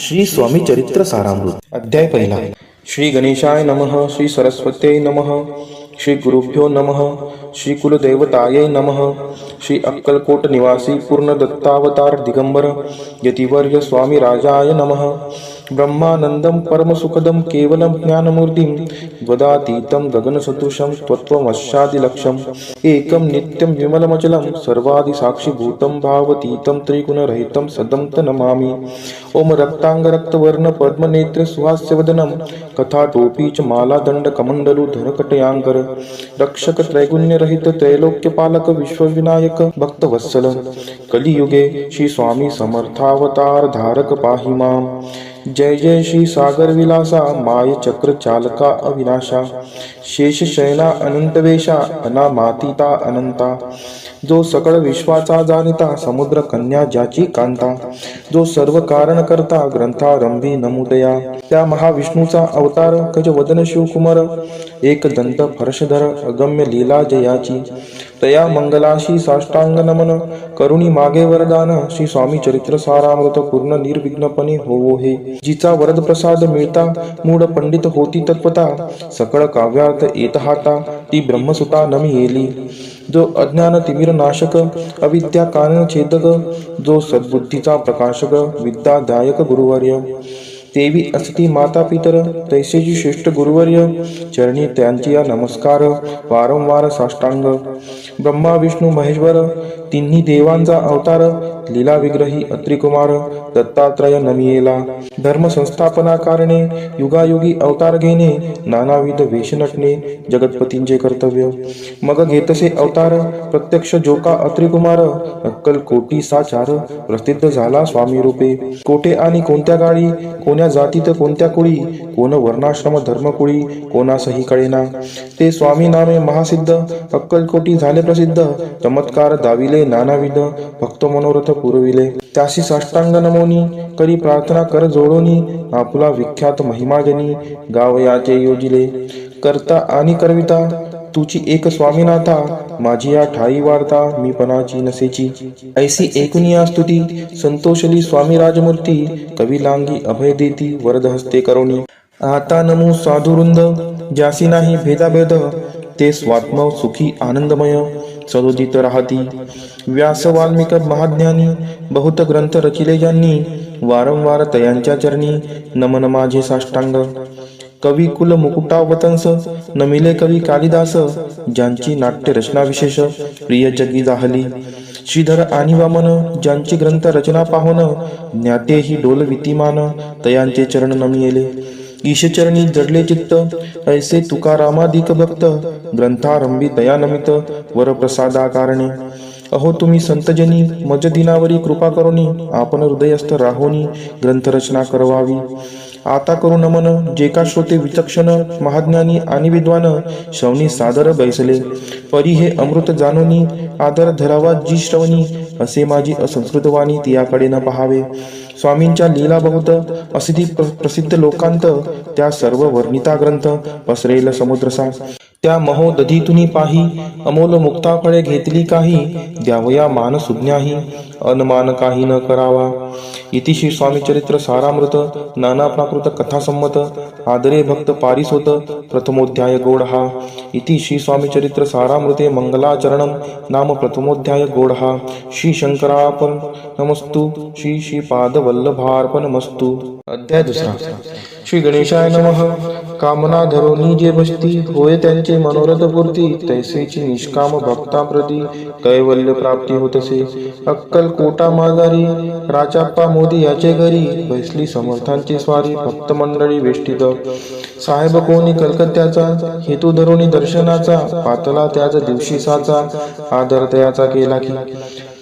श्री स्वामी चरित्र सारामृत अध्याय पहिला. श्री गणेशाय नमः. श्री सरस्वत्यै नमः. श्री गुरुभ्यो नमः. श्री कुलदेवतायै नमः. श्री अक्कलकोट निवासी पूर्ण दत्तावतार दिगंबर यतिवर्य स्वामी राजाय नमः. ब्रह्मानंदं परमसुखदं केवलं ज्ञानमूर्तिं वदातीतं गगनसदृशं त्वत्वमस्यादिलक्ष्यम् एकं नित्यं विमलमचलं सर्वादिसाक्षिभूतं भावतीतं त्रिगुणरहितं सदं नमामि. ओम रक्तांगरक्तवर्ण पद्मनेत्र सुहास्यवदनं कथाटोपी च मालादण्डकमण्डलुधर कटयांकर रक्षक त्रैगुण्यरहित त्रैलोक्यपालक विश्वविनायक भक्तवत्सल कलियुगे श्री स्वामी समर्थावतार धारक पाहि माम. जय जय श्री सागर विलासा माय चक्र चालका अविनाशा शेष शयना अनंतवेशा अनामातीता अनंता जो सकळ विश्वाचा जाणिता समुद्र कन्या ज्याची कांता जो सर्व कारण करता ग्रंथारंभी नमुदया त्या महाविष्णूचा अवतार गजवदन शिवकुमार एक दंत फर्शधर अगम्य लीला जयाची तया मंगलाशी साष्टांग नमन करुणी मागे वरदान श्री स्वामी चरित्र सारामृत पूर्ण निर्विघ्नपणे होवो हे. जिचा वरद प्रसाद मिळता मूढ पंडित होती तत्वता सकळ काव्यार्थ येत हाता ती ब्रह्मसुता नमी येली. जो अज्ञान तिमिर नाशक अविद्या कारण छेदक जो सद्बुद्धीचा प्रकाशक विद्यादायक गुरुवर्य देवी असती माता पितर तैसेची श्रेष्ठ गुरुवर्य चरणी त्यांची या नमस्कार वारंवार साष्टांग. ब्रह्मा विष्णू महेश्वर तिन्ही देवांचा अवतार लीला विग्रही अत्रिकुमार दत्तात्रय नमियेला. धर्म संस्थापना कारणे युगायुगी अवतार घेणे नानाविध वेश नटणे जगतपतींचे कर्तव्य. मग घेतसे अवतार प्रत्यक्ष जोका अत्रिकुमार अक्कल कोटी साचार प्रसिद्ध झाला स्वामी रूपे. कोठे आणि कोणत्या काळी कोण्या जातीत कोणत्या कुळी कोण वर्णाश्रम धर्मकुळी कोणासही कळेना ते स्वामी नामे महासिद्ध अक्कलकोटी झाले प्रसिद्ध चमत्कार दाविले नानाविध भक्त मनोरथ पुरविले. त्याशी साष्टांग नमोनी करी प्रार्थना कर जोडोनी आपला विख्यात महिमाजनी गावयाचे योजिले. करता आणि करविता तुची एक स्वामीनाथा माझी या ठाई वार्ता मी पणाची नसेची. ऐसी एकूनिया स्तुती संतोषली स्वामी राजमूर्ती कवी लांगी अभय देती वरद हस्ते करोनी. आता नमो साधुवृंद ज्यासी नाही भेदाभेद ते स्वात्म सुखी आनंदमय सदोदित राहती. व्यास वाल्मिक महाज्ञानी बहुत ग्रंथ रचिले ज्यांनी वारंवार तयांच्या चरणी नमन माझे साष्टांग. कवी कुल मुकुटावतंस नमिले कवी कालिदास ज्यांची नाट्य रचना विशेष प्रिय जगी जाहली. श्रीधर आणि वामन ज्यांची ग्रंथ रचना पाहोन ज्ञाते ही डोल वितिमान तयांचे चरण नमियेले. ईशचरणी जडले चित्त ऐसे तुकारामादिक भक्त ग्रंथारंभी दयानमित वरप्रसादा कारणे. अहो तुम्ही संतजनी मज दिनावरी कृपा करोनी आपण हृदयस्थ राहोनी ग्रंथरचना करवावी. आता करू नमन जे का श्रोते विचक्षण महाज्ञानी आणि विद्वान श्रवणी सादर बैसले परी हे अमृत जानोनी आदर धरावा जी श्रवणी असे माझी असंस्कृत वाणी तियाकडे न पहावे. स्वामींच्या लीला बहुत असिधी प्रसिद्ध लोकांत त्या सर्व वर्णिता ग्रंथ पसरेल समुद्रसा. त्या महोदधीतुनी पाही अमोल मुक्ता फळे घेतली काही द्यावया मान सुज्ञाही अनमान काही न करावा. इति श्री स्वामी चरित्र सारामृत नाना प्राकृत कथा संमत आदरे भक्त पारिसोत प्रथमोध्याय गोडहा. इति श्री स्वामी चरित्र सारामृते मंगलाचरणम नाम प्रथमोध्याय गोडहा. श्री शंकरार्पण नमस्तु श्री श्रीपादवल्लभार्पण मस्तु. अध्याय दुसरा. श्री गणेशाय नमः. कामना धरोनी जे बसती होय त्यांचे मनोरथ पूर्ती तैसेची निष्काम भक्ताप्रती कैवल्य प्राप्ती होतसे. अक्कल कोटा माजारी राजाप्पा मोदी याचे घरी बैसली समर्थांची स्वारी भक्त मंडळी वेष्टित. साहेब कोणी कलकत्त्याचा हेतू धरोनी दर्शनाचा पातला त्याच दिवशी साचा आदर तयाचा केला की.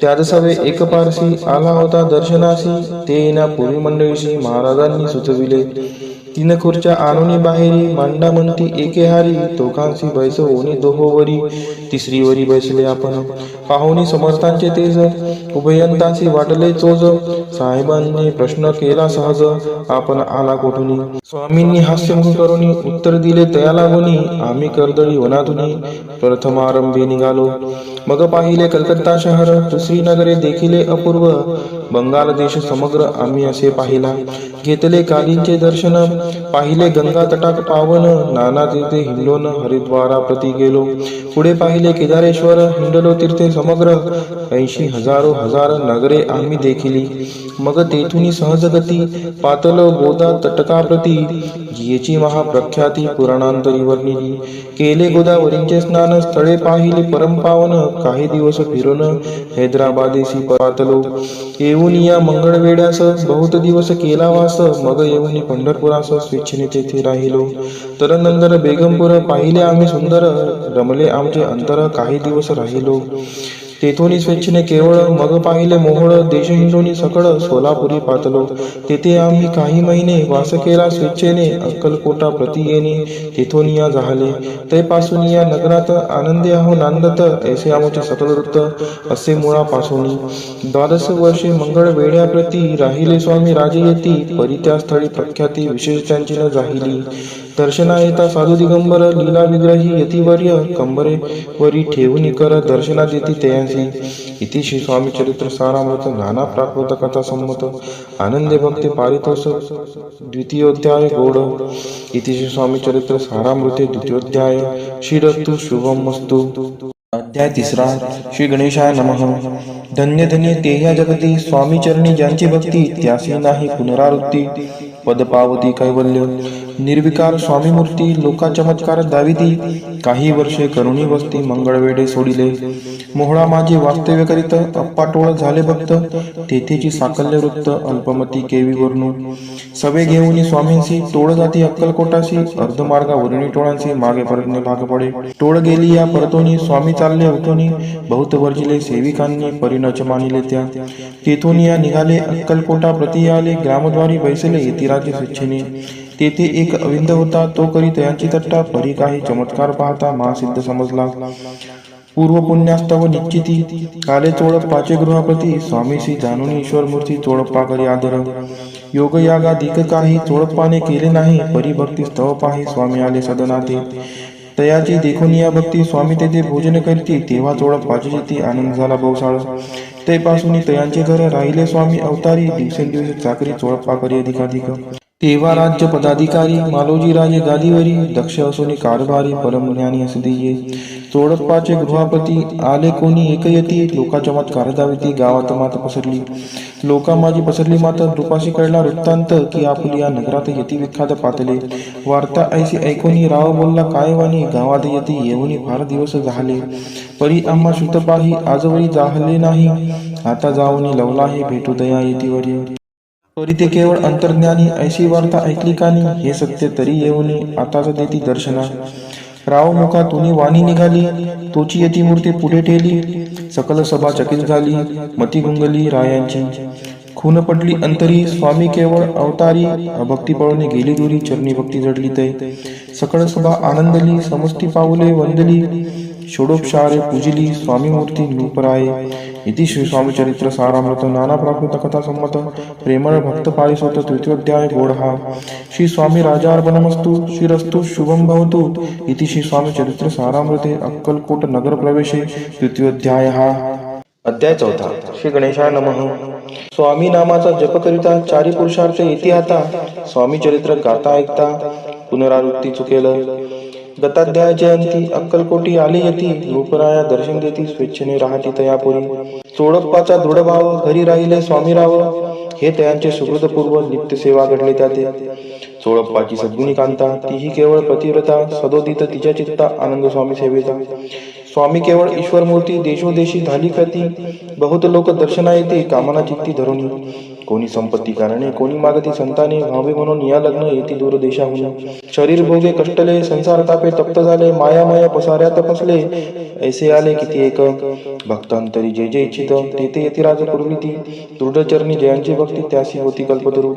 त्याच सवे एक पारसी आला होता दर्शनासी ते येण्या पूर्वी मंडळीशी महाराजांनी सुचविले. तीन खुर्च्या आणूनी बाहेरी मांडा म्हणती एके हारी दोघांशी बैसवोनी दोहोवरी तिसरीवरी बैसले आपण. पाहुणी समर्थांचे तेज उभयंतासी वाटले चोज साहेबांनी प्रश्न केला सहज आपण आला कोठुनी. स्वामींनी हास्यमुख करुनी उत्तर दिले तया लागोनी आम्ही कर्दळी वनातुनी प्रथमारंभी निघालो. मग पाहिले कलकत्ता शहर दुसरी नगरे देखिले अपूर्व बंगाल देश समग्र आम्ही असे पाहिला. घेतले कालींचे दर्शन, पाहिले गंगा तटाक पावन, नाना तीर्थे हिंडोन हरिद्वारा प्रति गेलो. पुढे पाहिले केदारेश्वर, हिंडलो तीर्थे समग्र, 80 हजार नगरे आम्ही देखिली. मग तेथुनी सहजगती पातल गोदा तटका प्रती, जियेची महाप्रख्याती पुराणांतरी वर्णिली. केले गोदावरींचे स्नान, स्थळे पाहिले परमपावन, काही दिवस फिरून हैदराबादेसी पातलो. येऊन या मंगळवेड्यास बहुत दिवस केला वास, मग येऊन पंढरपुरास स्वेच्छेने तेथे राहिलो. तर नंतर बेगमपूर पाहिले आम्ही सुंदर, रमले आमचे अंतर काही दिवस राहिलो. तेथोनी स्वेच्छेने केवळ, मग पाहिले मोहोळ, देश हिंडोनी सकळ, सोलापुरी पातलो. तेथे आम्ही काही महिने वास केला स्वेच्छेने, अक्कलकोटा प्रति येणे तेथोनिया झाले. तैपासून या नगरात आनंदे आहो नांदत, ऐसे आमचे सकळ वृत्त असे मुळापासून. 12 वर्षे मंगळ वेड्या प्रती, राहिले स्वामी राजे येती, परी त्या स्थळी प्रख्याती विशेष त्यांची न जाहिली. दर्शना येता साधू दिगंबर, लीला विग्रही यतिवर्य, कंबरे वरी ठेवून कर दर्शना देती तयांसी. इति श्री स्वामी चरित्र सारामृत नाना प्राकृत कथा संमत आनंदे भक्ती पारितोष द्वितीयोध्याय गौड. इति श्री स्वामी चरित्र सारामृते द्वितीयोध्याय. श्रीरस्तु शुभमस्तु. अध्याय 3. श्री गणेशाय नमः. धन्य धन्य ते या जगती, स्वामी चरणी ज्यांची भक्ती, त्यासी नाही पुनरावृत्ती. पद पावती कैवल्य. निर्विकार स्वामी मूर्ती, लोका चमत्कार दाविती, काही वर्षे करुणी वस्ती, मंगळवेढे सोडिले. मोहळा माझे वास्तव्य करीत, अप्पाटोळ झाले भक्त, तेथेची साकल्य वृत्त अल्पमती केवी वर्णू. सवे घेऊन स्वामींसी, टोळ जाती अक्कलकोटासी, अर्धमार्गावरुणी टोळांसी, मागे परतणे भाग पडे. टोळ गेली या परतोनी, स्वामी चालले उठोनी, बहुत वर्जिले सेविकांनी, परिणच मानिले त्या. तेथून या निघाले अक्कलकोटा प्रति आले, ग्रामद्वारी बैसले यतिराजे स्वेच्छेने. तेथे एक अविंद होता, तो करी तयांची तट्टा, परी काही चमत्कार पाहता महासिद्ध समजला. पूर्व पुण्यास्तव निश्चिती, काले चोळप पाचे गृहाप्रती, स्वामीसी जाणून ईश्वर मूर्ती, चोळप्पा करी आदर. योग यागा दिक काही, चोळप्पाने केले नाही, परी भक्ती स्तव पाही, स्वामी आले सदनाते. तयाची देखून या भक्ती, स्वामी तेथे भोजन करती, तेव्हा चोळप्पाची जिती, आनंद झाला बहुसाळ. तैपासून तयांचे घर राहिले स्वामी अवतारी, दिवसेंदिवस चाकरी चोळप्पा करी अधिकाधिक. तेव्हा राज्य पदाधिकारी, मालोजी राजे गादीवरी, दक्ष असोनी कारभारी, परमज्ञानी असदिये. चोळप्पाचे गृहापती, आले कोणी एकयती, लोका चमत्कार दाविती, गावात मात पसरली. लोका माझी पसरली मात, रूपाशी कळला वृत्तांत, की आपुली या नगरात यती विख्यात पातले. वार्ता ऐसी ऐकोनी, राव बोलला काय वाणी, गावात यती येऊनी फार दिवस झाले. परी आम्हा श्रुतपाही, आजवरी जाहले नाही, आता जाऊनी लवलाही, भेटू दया येतीवरी. परी ते केवळ अंतर्ज्ञानी, ऐशी वार्ता ऐकली कानी, हे सत्य तरी येऊनी, आताच देती दर्शना. राव मुखा तुनी वाणी निघाली, तोची यती मूर्ती पुढे ठेली. सकल सभा चकित झाली, मती गुंगली रायांची. खून पडली अंतरी, स्वामी केवळ अवतारी, अभक्ती पळून गेली दुरी, चरणी भक्ती जडली तै. सकळ सभा आनंदली, समष्टी पाऊले वंदली, षोडोपचारे पूजिली, स्वामी मूर्ती नूपराये. इति श्री स्वामी चरित्र सारामृत नाना प्राकृत कथा संमत प्रेमळ भक्त पारिसोत तृतीयोध्याय गोडहा. श्री स्वामी राजार्पणमस्तु. श्रीरस्तु शुभम भवतु. इति श्री स्वामी चरित्र सारामृते अक्कलकोट नगर प्रवेशे द्वितीयोध्याय. अध्याय 4. श्री गणेशाय नमः. स्वामी नामाचा जप करिता, चारी पुरुषार्थ येती हाता, स्वामी चरित्र गाता ऐकता, पुनरावृत्ती चुकेल. दत्ताध्यायाचे अंती, अक्कलकोटी आले यती, रूपराया दर्शन देती, स्वेच्छेने राहती तयापुरी. चोळप्पाचा दृढभाव, घरी राहिले स्वामीराव, हे तयांचे सुहृदपूर्व, नित्य सेवा घडले त्याते. चोळप्पाची सद्गुणी कांता, तीही केवळ प्रतिव्रता, सदोदित तिच्या चित्ता, आनंद स्वामी सेवेचा. स्वामी केवळ ईश्वर मूर्ती, देशोदेशी झाली ख्याती, बहुत लोक दर्शना येते, कामना चित्ती धरुणी. कोणी संपत्ती कारणे, कोणी मागती संताने, व्हावे म्हणून या लग्न येती दूर देशाहून. शरीर भोगे कष्टले, संसार तापे तप्त झाले, मायामय पसाऱ्यात फसले, ऐसे आले किती एक. भक्तांतरी जे जे इच्छित, तेथे यतिराज पुरविती, दृढचरणी जयांची भक्ती, त्यासी होती कल्पतरू.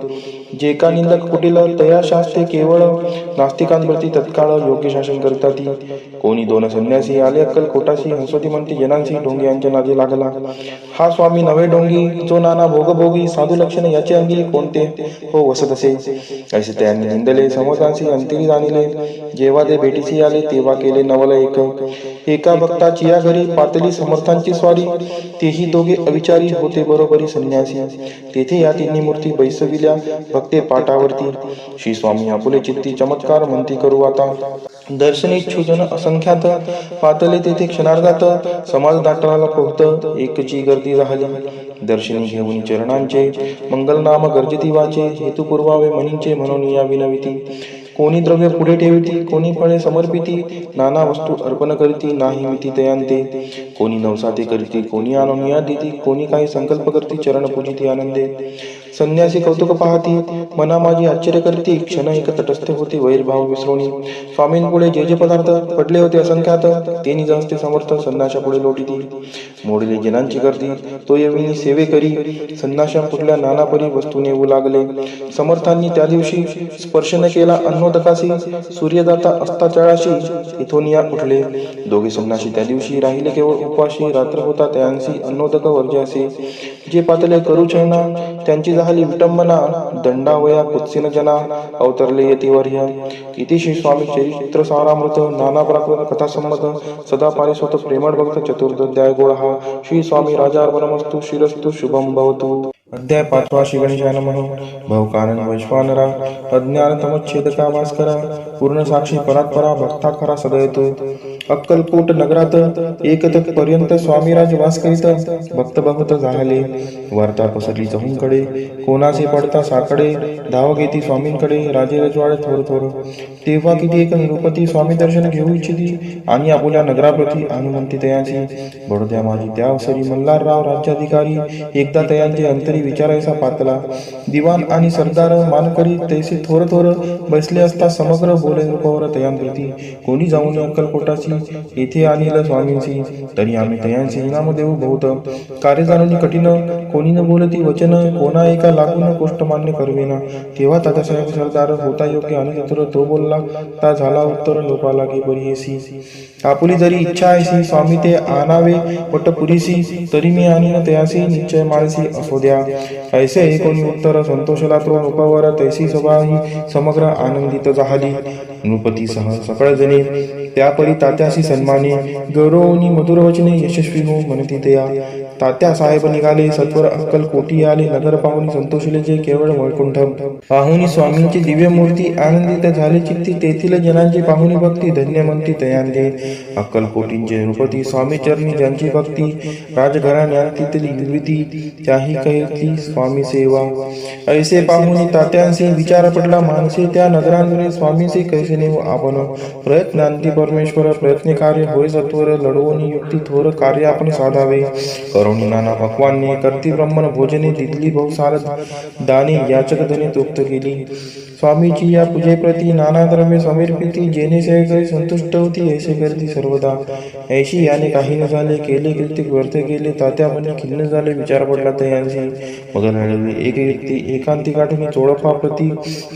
जे का निंदक कुटील तया शास्त्रे केवळ नास्तिकांवरती तत्काळ योग्य शासन करतात. कोणी दोन संन्यासी आले अक्कलकोटाशी. हंसोती म्हणते जनांशी ढोंगी नादी लागला. हा स्वामी नवे ढोंगी जो नाना भोगभोगी साधू लक्षण याचे अंगी कोणते हो वसत असे. असे त्यांनी निंदले समर्थांशी अंतरी जाणिले. जेव्हा ते भेटीसी आले तेव्हा केले नवल एका भक्ताची या घरी पातली समर्थांची स्वारी. तेही दोघे अविचारी होते बरोबरी संन्यासी. तेथे या तिन्ही मूर्ती बैसविल्या भक्ते पाटावरती. श्री स्वामी आपुले चित्ती चमत्कार म्हणती करू आता. दर्शनीच्छू जन असंख्यात पातले तेथे क्षणार्धात. समाज दाटला पोहत एकची गर्दी झाली. दर्शनी घेऊन चरणांचे मंगलनाम गर्जती वाचे. हेतू पुरवावे मनींचे म्हणून या विनविती. कोणी द्रव्य पुढे ठेविती कोणी फळे समर्पिती. नाना वस्तू अर्पण करीती नाही मिती तयांते. कोणी नवसाते करीती कोणी आणून देती. कोणी काही संकल्प करती चरण पूजिती आनंदे. संन्यासी कौतुक पाहती मना माझी आश्चर्य करती. क्षण एक तटस्थ होती वैरभाव विसरोणी. स्वामींपुढे जे पदार्थ पडले होते असंख्यात तेनी जसते समर्थ संन्याशा पुढे लोटीती. मोडले जनांची गर्दी तो येविनी सेवे करी. संन्याशा पुढल्या नानापरी वस्तू नेऊ लागले. समर्थांनी त्या दिवशी स्पर्श न केला अन्नोदकाशी. सूर्यदाता असता चळाशी इथून या उठले. दोघे संन्यासी त्या दिवशी राहिले केवळ उपवाशी. रात्र होता त्यांशी अन्नोदक वर्जासे. जे पातले करू चरणा त्यांची झाली विटंबना. दंडावया कुत्सिन जना अवतरले यतिवर्य. इति श्री स्वामी चरित्र सारामृत नाना प्राकृत कथा संमत सदा पारिसोत प्रेमळ भक्त चतुर्दध्याय गोळहा. श्री स्वामी राजार्पणमस्तु श्रीरस्तु शुभम भवतु. अध्याय 5 श्री गणेशाय नमः. भवकानन वैश्वानरा अज्ञान तमच्छेदका भास्करा. पूर्ण साक्षी परात्परा भक्ता खरा सदयतो. अक्कलकोट नगरात एकतक पर्यंत स्वामीराज वास करीत. भक्त बहुत झाले वार्ता पसरली चहूंकडे. कोणाचे पडता साकडे धाव घेती स्वामींकडे. राजे रजवाडे थोर थोर. तेव्हा किती एक नृपती स्वामी दर्शन घेऊ इच्छिती. आणि आपुल्या नगराप्रती अनुमंती तयांची. बडोद्या माझी त्या अवसरी मल्हारराव राज्याधिकारी. एकदा तयांचे अंतरी विचारायचा पातला. दिवाण आणि सरदार मानकरी तैसे थोर थोर बसले असता समग्र बोले नृपवर तयांप्रती. कोणी जाऊन अक्कलकोटाची येथे आणील स्वामींशी. तरी आम्ही तयांशी इनाम देऊ बहुत. कार्य जाणून कठीण कोणी न बोलती वचन. कोणा एका लागून गोष्ट मान्य करवेना. तेव्हा तात्यासाहेब सरदार होता योग्य आणि चतुर. तो बोलला ता झाला उत्तर लोपाला की बरीयसी. आपुली जरी इच्छा आहे स्वामी ते आणावे वट पुरीसी. तरी मी आणीन तयासी निश्चय माळसी असो द्या. ऐसे कोणी उत्तर संतोषला तो नृपावर. तैसी सभा ही समग्र आनंदित झाली. नृपतीसह सकळ जणी त्यापरी तात्याशी सन्माने. गौरवनी मधुर वचने यशस्वी हो म्हणती तया. तात्या साहेब निघाले सत्वर अक्कलकोटी आले. नगर पाहुणी संतोषले जे केवळ वैकुंठ. पाहुणी स्वामींची दिव्य मूर्ती आनंदित झाले चित्ती. तेथील जनांची पाहुणी भक्ती धन्य म्हणती तयांदे. अक्कलकोटींचे नृपती स्वामी चरणी ज्यांची भक्ती. राजघराण्यातीतली निर्मिती त्याही कहती स्वामी सेवा. ऐसे पाहुणी तात्यांशी विचार पडला मानसी. त्या नगरांवरील स्वामींशी कैसे नेऊ आपण. प्रयत्नांती परमेश्वर प्रयत्न कार्य होय सत्वर. लढवणी युक्ती थोर कार्य आपण साधावे. करुणी नाना भगवानने करती ब्रह्मण भोजने. दितली बहुसार दाने याचक धने तृप्त केली. स्वामीची या पूजेप्रती नाना द्रव्य समर्पिती. जेणे सेवेकरी संतुष्ट होती ऐसे करती सर्वदा. ऐशी याने काही न झाले केले कीर्तिक व्यर्थ केले. तात्या म्हणे खिन्न झाले विचार पडला तयांशी. मग लढवली एक व्यक्ती एकांती गाठून चोळपा प्रती.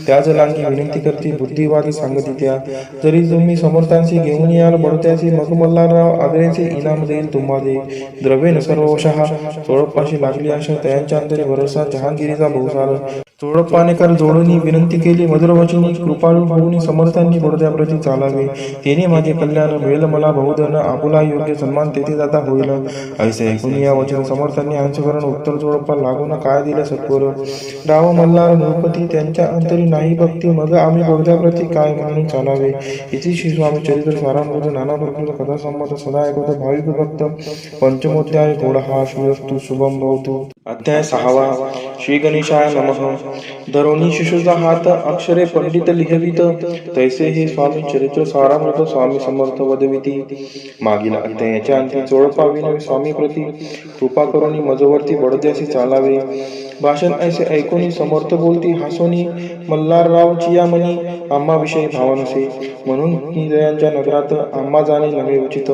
त्याच लांगी विनंती करती बुद्धिवादी सांगती त्या. जरी तुम्ही समर्थांशी घेऊन याल बडत्याशी. मग मल्हारराव आदरेचे इनाम देईल तुम्हाला. द्रव्येन सर्व वशः चोळपाशी लागली आशा. तयांच्या अंतरी भरोसा जहांगीरीचा बहुसार. चोळप्पानेकर जोडून विनंती केली मधुरवचनी. कृपाळू होऊन समर्थांनी बडोद्याप्रती चालावे. तेने माझे कल्याण मिळेल मला बहुधन. आपुला योग्य सन्मान तेथे जाता होईल. ऐसे ऐकून या वचन समर्थांनी अंशकरण उत्तर चोळप्पा लागून काय दिलं सत्वर. राव मल्हार नृपती त्यांच्या अंतरी नाही भक्ती. मग आम्ही बडोद्याप्रती काय म्हणून चालावे. इति श्री स्वामी चरित्र सारामृत नाना प्रकृत कथा संमत सदा ऐकत भाविक भक्त. पंचमोध्याय गोळहा. श्रीरस्तु शुभम भवतु. अध्याय 6 श्री गणेशाय नमः. धरोणी शिशुचा हात अक्षरे पंडित लिहवित. तैसे हे स्वामी चरित्र सारामृत स्वामी समर्थ वदविती. मागील अध्यायाच्या अंती चोळपा विनवी स्वामी प्रती. कृपा करुणी मजवर्ती बडोद्यासी चालावे. भाषण ऐसे ऐकून समर्थ बोलती हसोनी मल्हारराव चियामणी आम्हाविषयी भाव नसे, म्हणून निजयांच्या नगरात आम्हा जाणे नव्हे उचित.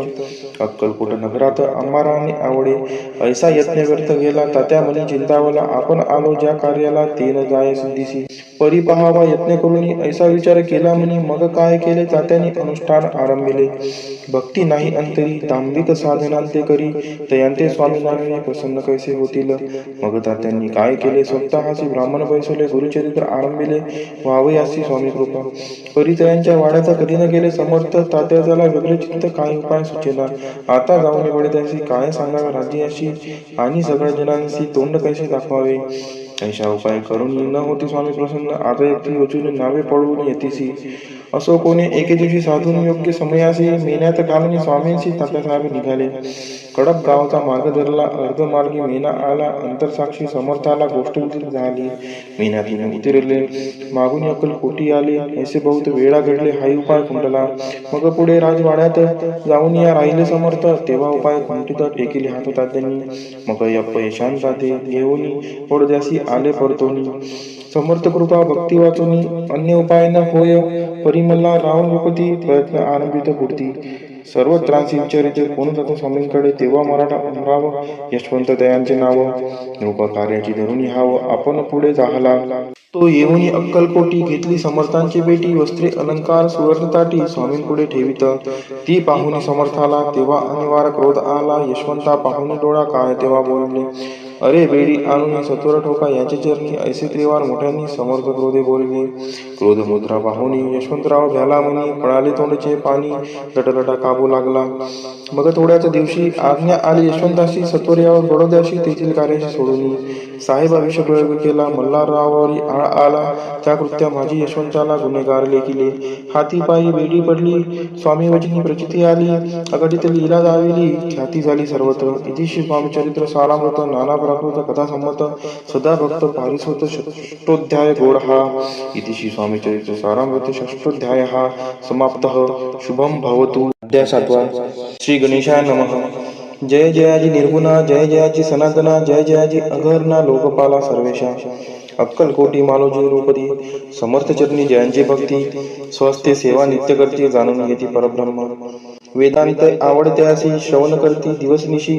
अक्कलकोट नगरात आम्हा राहणे आवडे, ऐसा यत्न व्यर्थ गेला. तात्या मनी चिंतावला, आपण आलो ज्या कार्याला ते न जाय सिद्धीसी. परी पहावा यत्न करून ऐसा विचार केला म्हणी. मग काय केले तात्याने अनुष्ठान आरंभिले. भक्ती नाही अंतरी तांबिक साधनांते करी, तयांते स्वामी नामे प्रसन्न कैसे होतील. मग तात्यांनी काय केले, स्वतःची ब्राह्मण बैसवले, गुरुचरित्र आरंभिले, व्हावयासी स्वामी कृपा. परितयांच्या वाड्याचा करीन गेले समर्थ, तात्याला वेगळे चित्त काही उपाय सुचेना. आता जाऊन वडितांशी काय सांगावे राज्याशी, आणि सगळ्या जनांशी तोंड कैसे दाखवावे. ऐशा उपाय करून न होती स्वामी प्रसन्न, आता एकटी वचून नावे पळवून येतीसी. असो कोणी एके दिवशी साधून योग्य समयासी, मेन्यात घालून स्वामींशी तात्यासाहेब निघाले. कडप गावचा मार्ग धरला, अर्धमार्गी मेना आला, अंतरसाक्षी समर्थाला गोष्ट झाली. मेन्यातून उतरले, मागून अक्कलकोटी आले, ऐसे बहुत वेळा घडले हाही उपाय खुंटला. मग पुढे राजवाड्यात जाऊन या राहिले समर्थ, तेव्हा उपाय खुंटीत टेकिले हात तात्यांनी. मग अपयशान ताते घेऊन पडद्यासी आले परतोनी. समर्थ कृपा भक्ती वाचुनी, अन्य उपाय न होय. परिमला राव नृपती प्रयत्न आरंभित पुढती. सर्व त्रासी विचारित कोण जातो स्वामींकडे, तेव्हा मराठा उमराव यशवंत दयांचे नाव. नृप कार्याची धरून हाव आपण पुढे जाहला. तो येऊन अक्कलकोटी घेतली समर्थांची बेटी, वस्त्रे अलंकार सुवर्णताटी स्वामींपुढे ठेवित. ती पाहुणी समर्थाला तेव्हा अनिवार्य क्रोध आला. यशवंता पाहुणी डोळा काय तेव्हा बोलले, अरे बेडी आणून सत्वर ठोका याचे चरणी. ऐसे त्रिवार मोठ्यांनी समर्थ क्रोधे बोलले. क्रोध मुद्रा पाहुणी यशवंतराव भ्याला म्हणी, पळाले तोंडचे पाणी, लटलटा काबू लागला. मग थोड्याच दिवशी आज्ञा आली यशवंताशी, सत्वर यावर बडोद्याशी तेथील कार्याशी सोडून. साहेब अभिषेक केला, मल्हाररावावरी आळ आला. त्या कृत्या माझी यशवंताला गुन्हेगार लेखिले. हाती पायी बेडी पडली, स्वामी वचनी प्रचिती आली. अघटित लीला जाविली, ख्याती झाली सर्वत्र. इतिश्री स्वामीचरित्र सारामृत, नाना प्राकृत कथा संमत, सदा भक्त पारिसोत षष्ठोध्याय गोड हा. इतिश्री स्वामीचरित्र सारामृत षष्ठोध्याय हा समाप्तः. शुभम भवतु. अध्याय 7. श्री गणेशाय नमः. जय जयाजी निर्गुणा, जय जयाजी सनातना, जय जयाजी अघर्णा लोकपाला सर्वेशा. अक्कलकोटी मालोजी रूपती, समर्थ चरणी जयांची भक्ती. स्वस्ते सेवा नित्य करती, जाणून येती परब्रह्म. वेदांत आवडत्यासी श्रवण करती दिवसनिशी,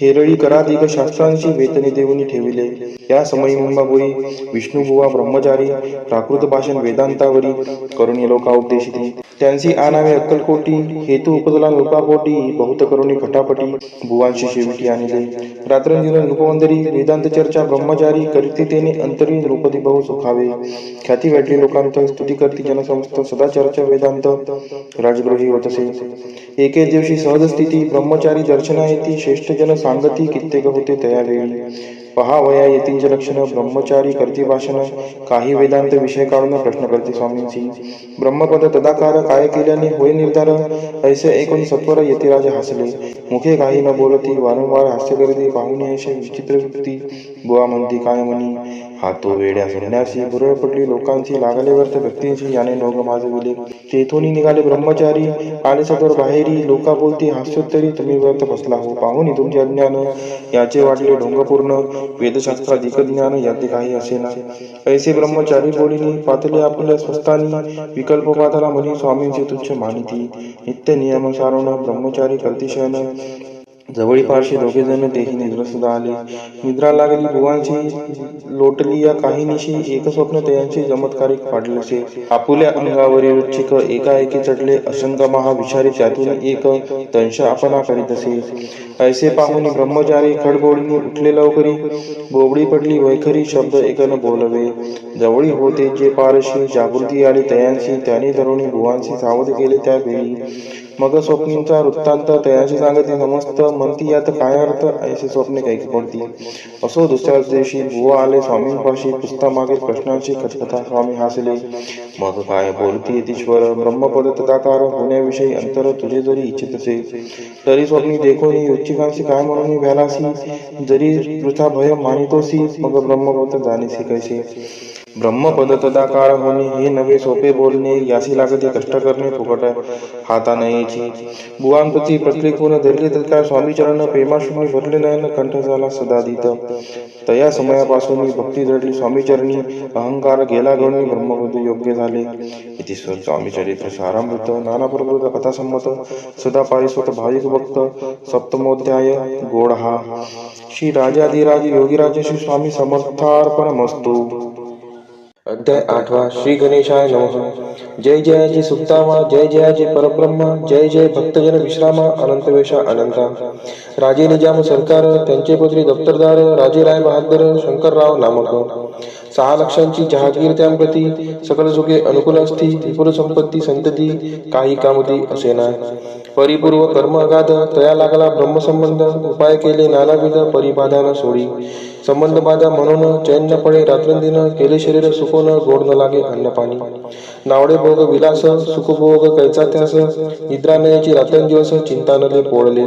हेरळी कराधिक शास्त्रांशी वेतने देऊनी ठेविले. या समयी मुंबाबोई विष्णुबुवा ब्रह्मचारी, प्राकृत भाषण वेदांतावरी करुणी लोका उपदेशिती. त्यांची आणावे अक्कलकोटी, हेतू उपजला नृपापोटी, बहुत करुणी खटापटी बुवांशी शेविटी आणले. रात्रंदिन नृपवंदरी वेदांत चर्चा ब्रह्मचारी, करीती तेने अंतरी नृपती बहु सुखावे. ख्याती वाटली लोकांत, स्तुती करती जनसमस्त, सदा चर्चा वेदांत राजगृही होतसे. एके दिवशी सहज स्थिती ब्रह्मचारी दर्शना येती, श्रेष्ठ जन सांगती कित्येक होते तयावेळी. पहावया येतींचे लक्षण, ब्रह्मचारी करती भाषण, काही वेदांत विषय काढून प्रश्न करते स्वामींची. ब्रह्मपद तदाकार काय केल्याने होय निर्धार, ऐसे ऐकून सत्वर यतिराज हसले. मुखे काही न बोलती, वारंवार हास्य करती, पाहुणे ऐसे विचित्र वृत्ती. बुवा म्हणती काय म्हणी, हा तो वेड्या संन्यासी. भुरळ पडली लोकांची, लागले व्यर्थ व्यक्तींशी, याने नोग माजविले. तेथून निघाले ब्रह्मचारी, आले सत्वर बाहेरी. लोका बोलती हास्योत्तरी, तुम्ही व्यर्थ फसला हो. पाहुणी तुमचे अज्ञान, याचे वाटले ढोंगपूर्ण. वेदशास्त्राधिक ज्ञान याचे काही असेना. ऐसे ब्रह्मचारी बोलिनी, पातले आपल्या स्वस्तानी. विकल्प पाथला म्हणी, स्वामींचे तुच्छ मानिती. नित्य नियम सारण ब्रह्मचारी करती शयन. जवळीपारशी दोघे जण तेही निद्रस्त आले. निद्रा लागली बुवांची, लोटली या काही निशी. एक स्वप्न त्यांचे चमत्कारिक पाडलेसे. आपुल्या अंगावरील वृश्चिक एकाएकी चढले. असंग महाविषारी त्यातून एक दंश आपणा करीत असे. ऐसे पाहुनी ब्रह्मचारी खडबोडीने उठले लवकरी. बोबडी पडली वैखरी, शब्द एकन बोलवे. जवळी होते जे पारशी, जागृती आली तयांशी. त्याने तरुणी बुवांशी सावध केले त्या वेळी. मग स्वप्नींचा वृत्तांत तयाशी सांगते समस्त. म्हणती यात काय अर्थ, ऐसे स्वप्ने कैकी पडती. असो दुसऱ्याच दिवशी बुवा आले स्वामींपाशी. पुस्ता मागील प्रश्नांची कथकथा स्वामी हसले. मग काय बोलती यतीश्वर, ब्रह्मपद तदाकार होण्याविषयी अंतर तुझे जरी इच्छित असे, तरी स्वप्नी देखोनी युच्छिकांशी काय म्हणून भ्यालासी. जरी वृथा भय मानितोसी, मग ब्रह्मपद जाणीसी कैसे. ब्रह्मपद तदाकार होणे हे नवे सोपे बोलणे, यासी लागते कष्ट करणे फुकट हाता नयेची. बुवांप्रती प्रत्येकून धरले तत्काळ स्वामी चरण, प्रेमाश्रूंनी भरले नयन कंठ झाला सदादित. तया समयापासून भक्ती जडली स्वामी चरणी, अहंकार गेला गळून ब्रह्मपद योग्य झाले. इति स्वामी चरित्र सारामृत नानाप्रकृत कथासंमत सदा पारिस्वत भाविक भक्त सप्तमोध्याय गोडहा. श्री राजाधिराज योगीराज श्री स्वामी समर्थार्पणमस्तु. अध्याय 8 श्री गणेशाय नमः. जय जयाची सुक्तामा, जय जयाची परब्रह्मा, जय जय भक्तजन विश्रामा, अनंत वेशा अनंता. राजे निजाम सरकार, त्यांचे पुत्री दप्तरदार, राजे राय बहादर शंकरराव नामक. 6 लक्षांची जहागीर त्यांप्रती, सकल सुखे अनुकूल असती, विपुल संपत्ती संतती, काही कामती असेना. परिपूर्व कर्म अगाध, तया लागला ब्रह्मसंबंध, उपाय केले नानाविध, परिबाधा न सोडी. संबंध बाधा म्हणून चैन न पडे रात्रंदिन, केले शरीर सुकोन, गोड न लागे अन्न पाणी. नावडे भोग विलास, सुखभोग कैचा त्यास, निद्रा नयेची रात्रंदिवस, चिंता नले पोळले.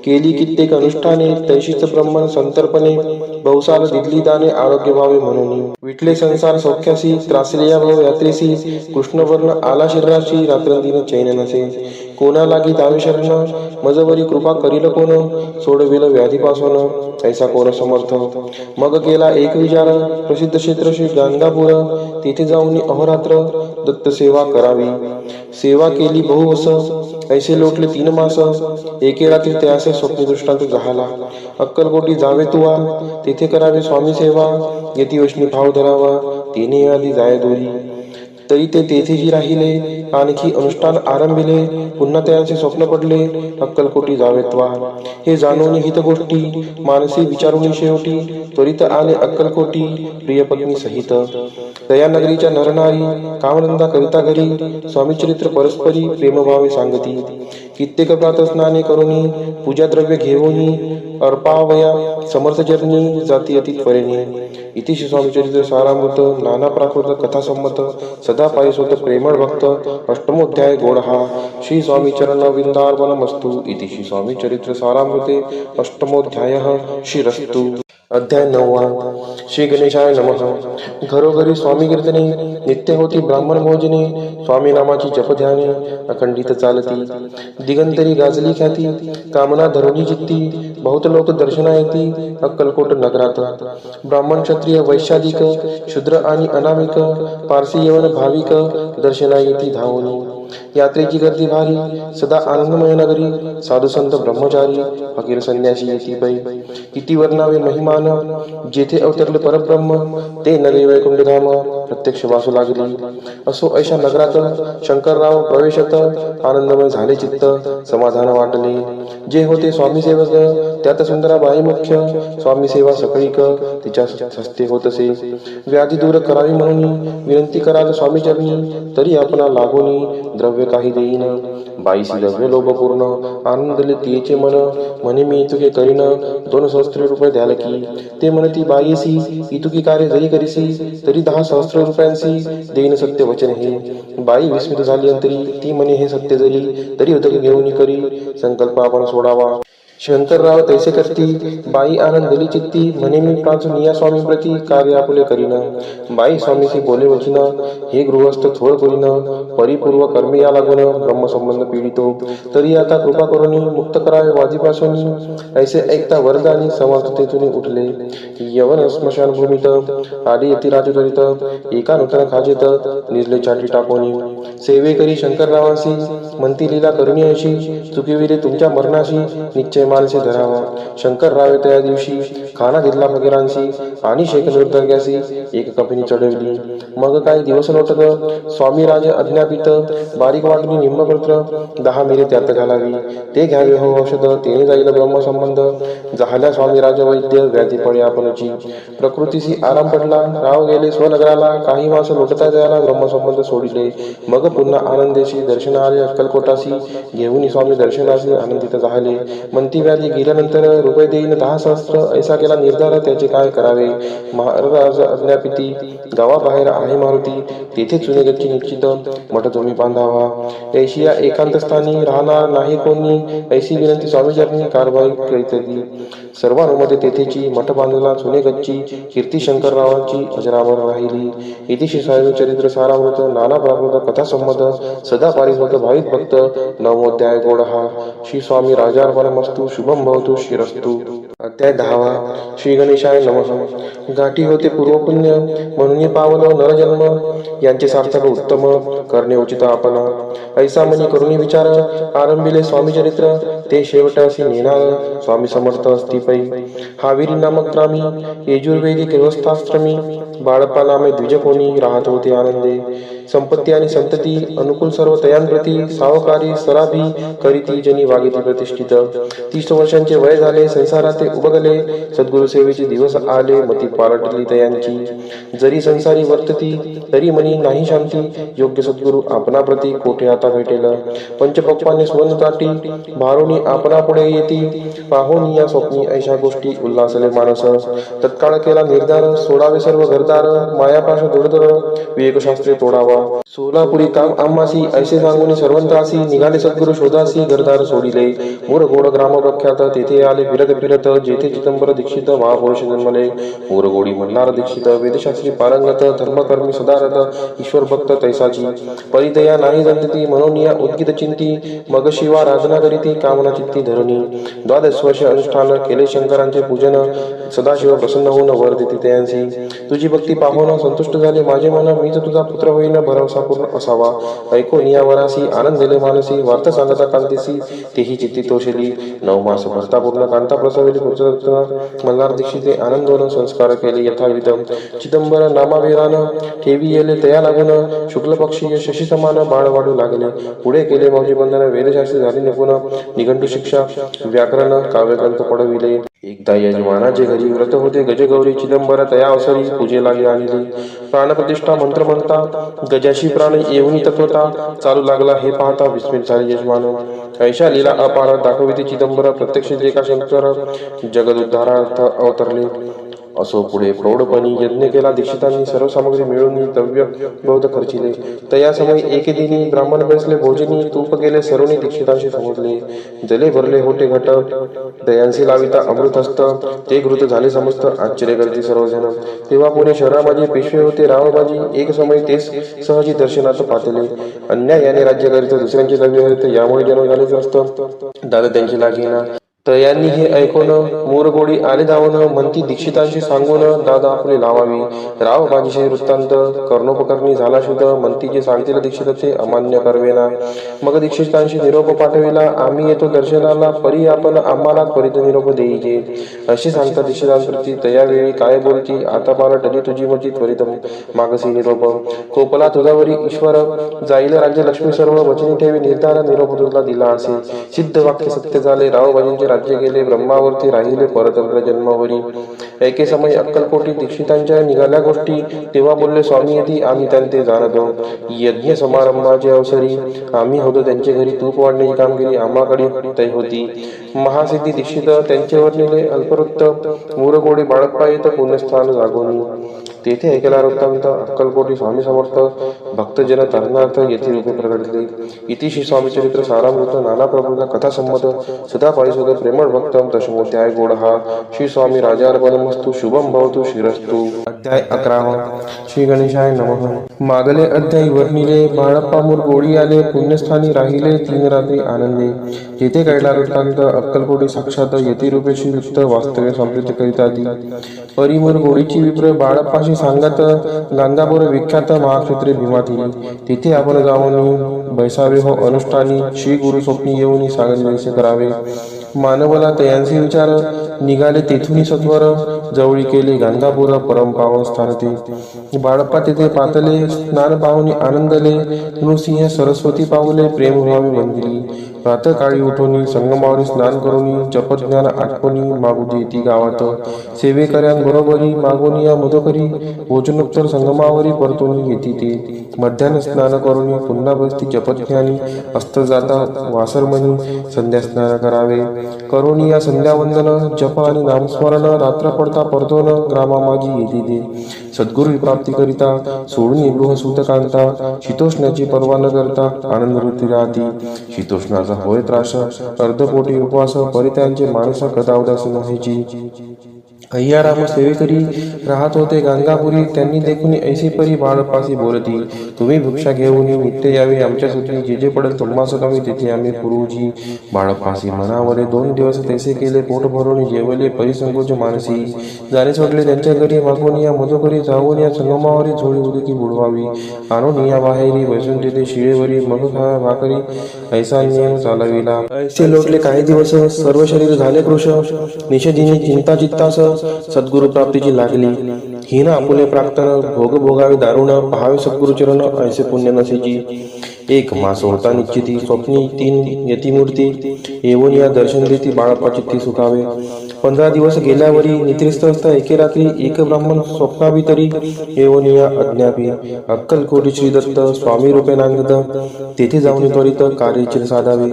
केली कित्येक अनुष्ठाने, तैशीच ब्रह्मन संतर्पणे, बहुसाल दिदली दाने आरोग्य व्हावे म्हणून. विटले संसार सौख्यासी, त्रासले या भव यात्रेसी, कृष्णवर्ण आला शरीराशी, रात्रंदिन चैन नसे. कोणा लागी दावे शरण, मजवरी कृपा करील कोण, सोडविल व्याधीपासून, ऐसा कोण समर्थ. मग केला एक विचार, प्रसिद्ध क्षेत्र श्री गाणगापूर, तेथे जाऊन अहोरात्र दत्त सेवा करावी. सेवा केली बहुवस, ऐसे लोटले 3 मास, एके रात्री त्यासे स्वप्न दृष्टांत झाला. अक्कलकोटी जावे तुवा, तेथे करावे स्वामी सेवा, यती वैष्णी भाव धरावा, तिने आधी जाय दोरी. तरी ते तेथेही राहिले, आणखी अनुष्ठान आरंभिले, पुन्हा त्यांचे स्वप्न पडले, अक्कलकोटी जावेत्वा. हे जाणून हित गोष्टी, मानसी विचारून शेवटी, त्वरित आले अक्कलकोटी, प्रिय पत्नी सहित. दया नगरीच्या नरनारी, कामधंदा करिता घरी, स्वामी चरित्र परस्परी, प्रेमभावे सांगती. कित्येक प्रातस्नाने करुणी, पूजा द्रव्य घेऊनी, अर्पावया समर्थ चरणी, जाती अति त्वरेने. इति श्री स्वामी चरित्र सारामृत नाना प्राकृत कथासंमत सदा पारिस्वत प्रेमळ भक्त अष्टमोध्याय गोडहा. श्री स्वामी चरण विंदार्पणमस्तु. इति श्री स्वामी चरित्र सारामृते अष्टमोध्यायः श्रीरस्तु. अध्याय 9 श्री गणेशाय नमः. घरोघरी स्वामी कीर्तने, नित्य होती ब्राह्मण भोजने, स्वामी नामाची जपध्याने अखंडित चालती. दिगंतरी गाजली ख्याती, कामना धरुणी चित्ती, बहुत लोक दर्शना येती अक्कलकोट नगरात. ब्राह्मण क्षत्रिय वैश्याधिक, शूद्र आणि अनामिक, पारसी यवन भाविक, दर्शना येती धावून. यात्रेची गर्दी भारी, सदा आनंदमय नगरी, साधू संत ब्रह्मचारी, फकीर संन्यासी येती पै. किती वर्णावे महिमान, जेथे अवतरले परब्रह्म, ते नगरी वैकुंठ धाम, प्रत्यक्ष वासू लागली. असो ऐशा नगरात शंकरराव प्रवेशत, आनंदमय झाले चित्त, समाधान वाटले. जे होते स्वामी सेवक, त्यात सुंदराबाई मुख्य, स्वामी सेवा सकळीक, तिच्या हस्ते होतसे. व्याधी दूर करावी म्हणून, विनंती कराल स्वामी चरणी, तरी आपणा लागोनी, द्रव्य काही देईन. बाईसी द्रव्य लोभपूर्ण, आनंदले तिचे मन, म्हणे मी इतुके करीन, 2 सहस्त्र रुपये द्याल की. ते म्हणती बाईसी, इतुकी कार्य जरी करीसी, तरी 10 सहस्त्र रुपयांसी देईन सत्य वचन हे. बाई विस्मित झाली अंतरी, ती म्हणे हे सत्य जरी, तरी उदक घेऊन करी, संकल्प आपण सोडावा. शंकरराव तैसे करती, बाई आनंदली चित्ती, म्हणे मी प्राचून या स्वामी प्रती, कार्य आपुले करीन. बाई स्वामीशी बोले वचिन, हे गृहस्थ थोड करीन, परिपूर्व कर्मी या लागून, ब्रह्मसंबंध पीडितो, तरी आता कृपा करून मुक्त करावे वाजीपासून. ऐसे ऐकता वरदानी समर्थतेतून उठले. यवन स्मशान भूमीत, आडी यती राजचरित, एका नूतन खाजेत, निजले चाटी टाकोनी. सेवे करी शंकररावांशी, म्हणती लीला करुणी अशी, चुकिविले तुमच्या मरणाशी, निश्चय मानसे धरावा. शंकररावे त्या दिवशी खाना घेतला फकीरांशी, आणि शेख निर्दग्यासी एक कपिनी चढवली. मग काही दिवस लोटत, स्वामी राज अज्ञापित, बारीक वाटणी निम्मपत्र, 10 मिरे त्यात घालावी. ते घ्यावे हो औषध, तेने जाईल ब्रह्मसंबंध. झाल्या स्वामी राज वैद्य, व्याधी पडे आपणची. प्रकृतीशी आराम पडला, राव गेले स्वनगराला, काही मास लोटता जायला, ब्रह्मसंबंध सोडिले. मग पुन्हा आनंदेशी दर्शन आले अक्कलकोटासी, घेऊन स्वामी दर्शनाशी आनंदित झाले. म्हणती व्याधी गेल्यानंतर रुपये देईन 10 सहस्त्र, ऐसा केला निर्धार, त्याचे काय करावे. महाराज अज्ञापिती, गावाबाहेर आहे मारुती, तेथे चुने गच्ची निश्चित, मठ तुम्ही बांधावा. ऐशी या एकांत स्थानी राहणार नाही कोणी, ऐशी विनंती स्वामीचरणी कारवाई करीत. सर्वानुमते तेथेची मठ बांधला चुने गच्ची कीर्ती शंकररावांची अजरामर राहिली. इति श्री स्वामी चरित्र सारामृत नाना प्राकृत कथा संमत सदा पारिसोत भाविक भक्त नवमोध्याय गोडहा. श्री स्वामी राजार्पणमस्तु शुभम भवतु श्रीरस्तु. अध्याय 10. श्री गणेशाय नमः. गाठी होते पूर्वपुण्य म्हणून पावलं नरजन्म यांचे सार्थक उत्तम करणे उचित आपण. ऐसा मनी करुणी विचार आरंभिले स्वामी चरित्र ते शेवटासी नेणार स्वामी समर्थ असती पै. हाविरी नामक त्रामी यजुर्वेदी गृहस्थाश्रमी बाळप्पा नामे द्विज कोणी राहत होते आनंदे. संपत्ती आणि संतती अनुकूल सर्व तयांप्रती सावकारी सराभी करीती जनी वागिती प्रतिष्ठित. 30 वर्षांचे वय झाले संसारात ते उबगले. सद्गुरु सेवेचे दिवस आले मती पालटली तयांची. जरी संसारी वर्तती तरी मनी नाही शांती. योग्य सद्गुरु आपणा प्रती कोठे आता भेटेल. पंचपक्वाने सुवर्ण ताटी भारोनी आपणा पुढे येती. पाहोनी या स्वप्नी ऐशा गोष्टी उल्हासले मानस. तत्काळ केला निर्धार सोडावे सर्व घरदार. मायापाश दुर्धर विवेकशास्त्रे तोडावा. सोलापुरी काम आम्हासी ऐसे सांगून सर्वंतासी. निघाले सद्गुरु शोधासी घरदार सोडिले. मोरगोड ग्राम प्रख्यात तेथे आले फिरत फिरत. जेथे चिदंबर दीक्षित महापुरुष जन्मले. मोरगोडी मल्हार दीक्षित वेदशास्त्री पारंगत धर्मकर्मी सदारथ ईश्वर भक्त तैसाची. परितया नाही जंतती मनोनिया उद्गित चिंती. मग शिवा राजना करीती कामना चित्ती धरणी. 12 वर्ष अनुष्ठान केले शंकरांचे पूजन. सदाशिव प्रसन्न होऊन वर देते त्यांसी. तुझी भक्ती पाहून संतुष्ट झाले माझे मन. मीच तुझा पुत्र होईन भरवसा पूर्ण असावा. ऐकून या वरासी आनंद दिले मानसी. वार्त सांगता कांतीसी तेही चित्ती तोषली. 9 मास भरता पूर्ण कांता प्रसविली पुत्ररत्न. मल्हार दीक्षिते आनंदोन संस्कार केले यथाविध. चिदंबर नामाभिरान ठेवी येले तया लागून. शुक्ल पक्षी शशी समान बाळ वाढू लागले. पुढे केले मौजी बंधन वेदशास्त्री झाली निपुण. निघंटू शिक्षा व्याकरण काव्यग्रंथ पडविले. एकदा यजमानाचे घरी व्रत होते गजगौरी. चिदंबर तया अवसरी पूजे लागे आणली. प्राणप्रतिष्ठा मंत्र म्हणता गजाशी प्राण येऊनी तत्वता. चालू लागला हे पाहता विस्मित झाले यजमान. ऐशा लीला अपार दाखविते चिदंबर. प्रत्यक्ष जे का शंकर जगदुद्धारार्थ अवतरले. असो पुढे प्रौढपणी यज्ञ केला दीक्षितांनी. सर्व सामग्री मिळून द्रव्य बहुत खर्चिले. तया समय एके दिनी ब्राह्मण बसले भोजनी. तूप गेले सर्वनी दीक्षितांशी समजले. जले भरले होते घट दयांसी लाविता अमृत हस्त. ते घृत झाले समस्त आश्चर्य करते सर्वजण. तेव्हा पुणे शहरामाजी पेशवे होते रावबाजी. एक समय तेच सहजी दर्शनात पातले. अन्यायाने राज्य करीत दुसऱ्यांचे द्रव्य हरित. यामुळे जन्म झालेच असतं दादा त्यांची लागेना. तयांनी हे ऐकून मोरगोडी आले धावून. म्हणती दीक्षितांशी सांगून दादा आपले लावावी. राव बाजीचे वृत्तांत कर्णोपकरणी झाला शुद्ध. म्हणती जे सांगतील दीक्षिताचे अमान्य करवेना. मग दीक्षितांशी निरोप पाठविला. आम्ही येतो दर्शनाला परी आपण आम्हाला परित निरोप देईजे. असे सांगता दीक्षितांप्रती तयावेळी काय बोलती. आता पालटली तुझी मती त्वरित मागसी निरोप. कोपला तुझावरी ईश्वर जाईल राज्य लक्ष्मी सर्व. वचनी ठेवी निर्धार निरोप तुझला दिला असे. सिद्ध वाक्य सत्य झाले. रावबाजींचे राज्य गेले ब्रह्मावरती राहिले परतंत्र जन्मावरी. एके समय अक्कलकोटी दीक्षितांच्या निघाल्या गोष्टी. तेव्हा बोलले स्वामी येती आम्ही त्यांचे जाणतो. यज्ञ समारंभाचे अवसरी आम्ही होतो त्यांच्या घरी. तूप वाढण्याची कामगिरी आम्हाकडे तै होती. महासिद्धी दीक्षित त्यांच्यावर नेले अल्पवृत्त. मोरगोडी बाळप्पा येत पुण्यस्थान जागोनी. तेथे ऐकला वृत्तांत अक्कलकोटी स्वामी समर्थ भक्तजन तरणार्थ येथे रूपे प्रकटले. इति श्री स्वामी चरित्र सारामृत नाना प्रभूचा कथा संमत सदा पारिसोद प्रेमळ भक्तम दशमोध्याय गोडहा. श्री स्वामी राजार्पणमस्तु शुभम भवतु श्रीरस्तु. अध्याय 11. श्री गणेशाय नमः. मागले अध्यायी वर्णिले. बाळप्पा मोरगोडी आले पुण्यस्थानी राहिले 3 रात्री आनंदे. जेथे कैला वृत्तांत अक्कलकोटी साक्षात यती रूपे श्रीयुक्त वास्तव्य संप्रीत करीत आधी. परी मोरगोडीची विप्र बाळप्पाशी सांगत गांगापूर विख्यात महाक्षेत्रे भीमाती. तिथे आपण जाऊन बैसावे हो अनुष्ठानी. श्री गुरु स्वप्नी येऊन सांगितले करावे. मानवला तयांचे विचार निघाले तेथून सत्वर. जवळी केले गांगापूर परम पावन स्थान ते. बाळप्पा तेथे पातले स्नान पाहुनी आनंदले. नृसिंह सरस्वती पावले प्रेम व्हावे वंदिली. प्रातःकाळी उठोनी संगमावरी स्नान करूनी. जपज्ञान आठवणी मागू देती गावात. सेवेकऱ्यांबरोबरी मागोनी या मधोकरी. भोजनोत्तर संगमावरी परतोनी येती ते. मध्यान्ह स्नान करून पुन्हा बसती जपध्यानी अस्त्र जाता वासरमणी संध्या स्नान करावे. करून या संध्यावंदन जप आणि नामस्मरण रात्र पडता परतोन ग्रामा माझी येती दे. सद्गुरु प्राप्ती करिता सोडून गृह सूत कांता शीतोष्णाची पर्वा न करता आनंद वृत्ती राहती. शीतोष्णाचा होय त्रास अर्धपोटी उपवास परित्यांचे माणसा कदा उदास व्हायची. अय्याराम सेवेकरी राहत होते गंगापुरी. त्यांनी देखून ऐसे परी बाळपासी बोलती. तुम्ही भिक्षा घेऊन नित्य यावे आमच्या सुटी. जे जे पडेल तुम्हास कमी तेथे आम्ही पुरुजी. बाळपासी मनावरे 2 दिवस तैसे केले. पोट भरून जेवले परिसंकोच मानसी. जाणे सोडले त्यांच्या घरी मागून या मधुकरी. जाऊन या संगमावरी झोळी उदकी बुडवावी. आणून या बाहेरी बसून तिथे शिळेवरी मग खा भाकरी ऐसा नियम चालविला. ऐसे लोटले काही दिवस सर्व शरीर झाले कृश. निषेधिनी चिंता चित्तास सद्गुरु प्राप्तीची लागली. हिन आपुले प्राक्तन भोग भोगावे दारुण. पहावे सद्गुरु चरण ऐसे पुण्य नसेची. 1 मास होता निश्चिती. स्वप्नी 3 यतिमूर्ती. येऊन या दर्शन देती बाळप्पा चित्ती सुखावे. 15 दिवस गेल्यावरी निद्रिस्त असता एके रात्री एक ब्राह्मण स्वप्नाभितरी येऊन या अज्ञापी. अक्कलकोटी श्रीदत्त स्वामी रूपे नांगत. तेथे जाऊन त्वरित कार्याचे साधावे.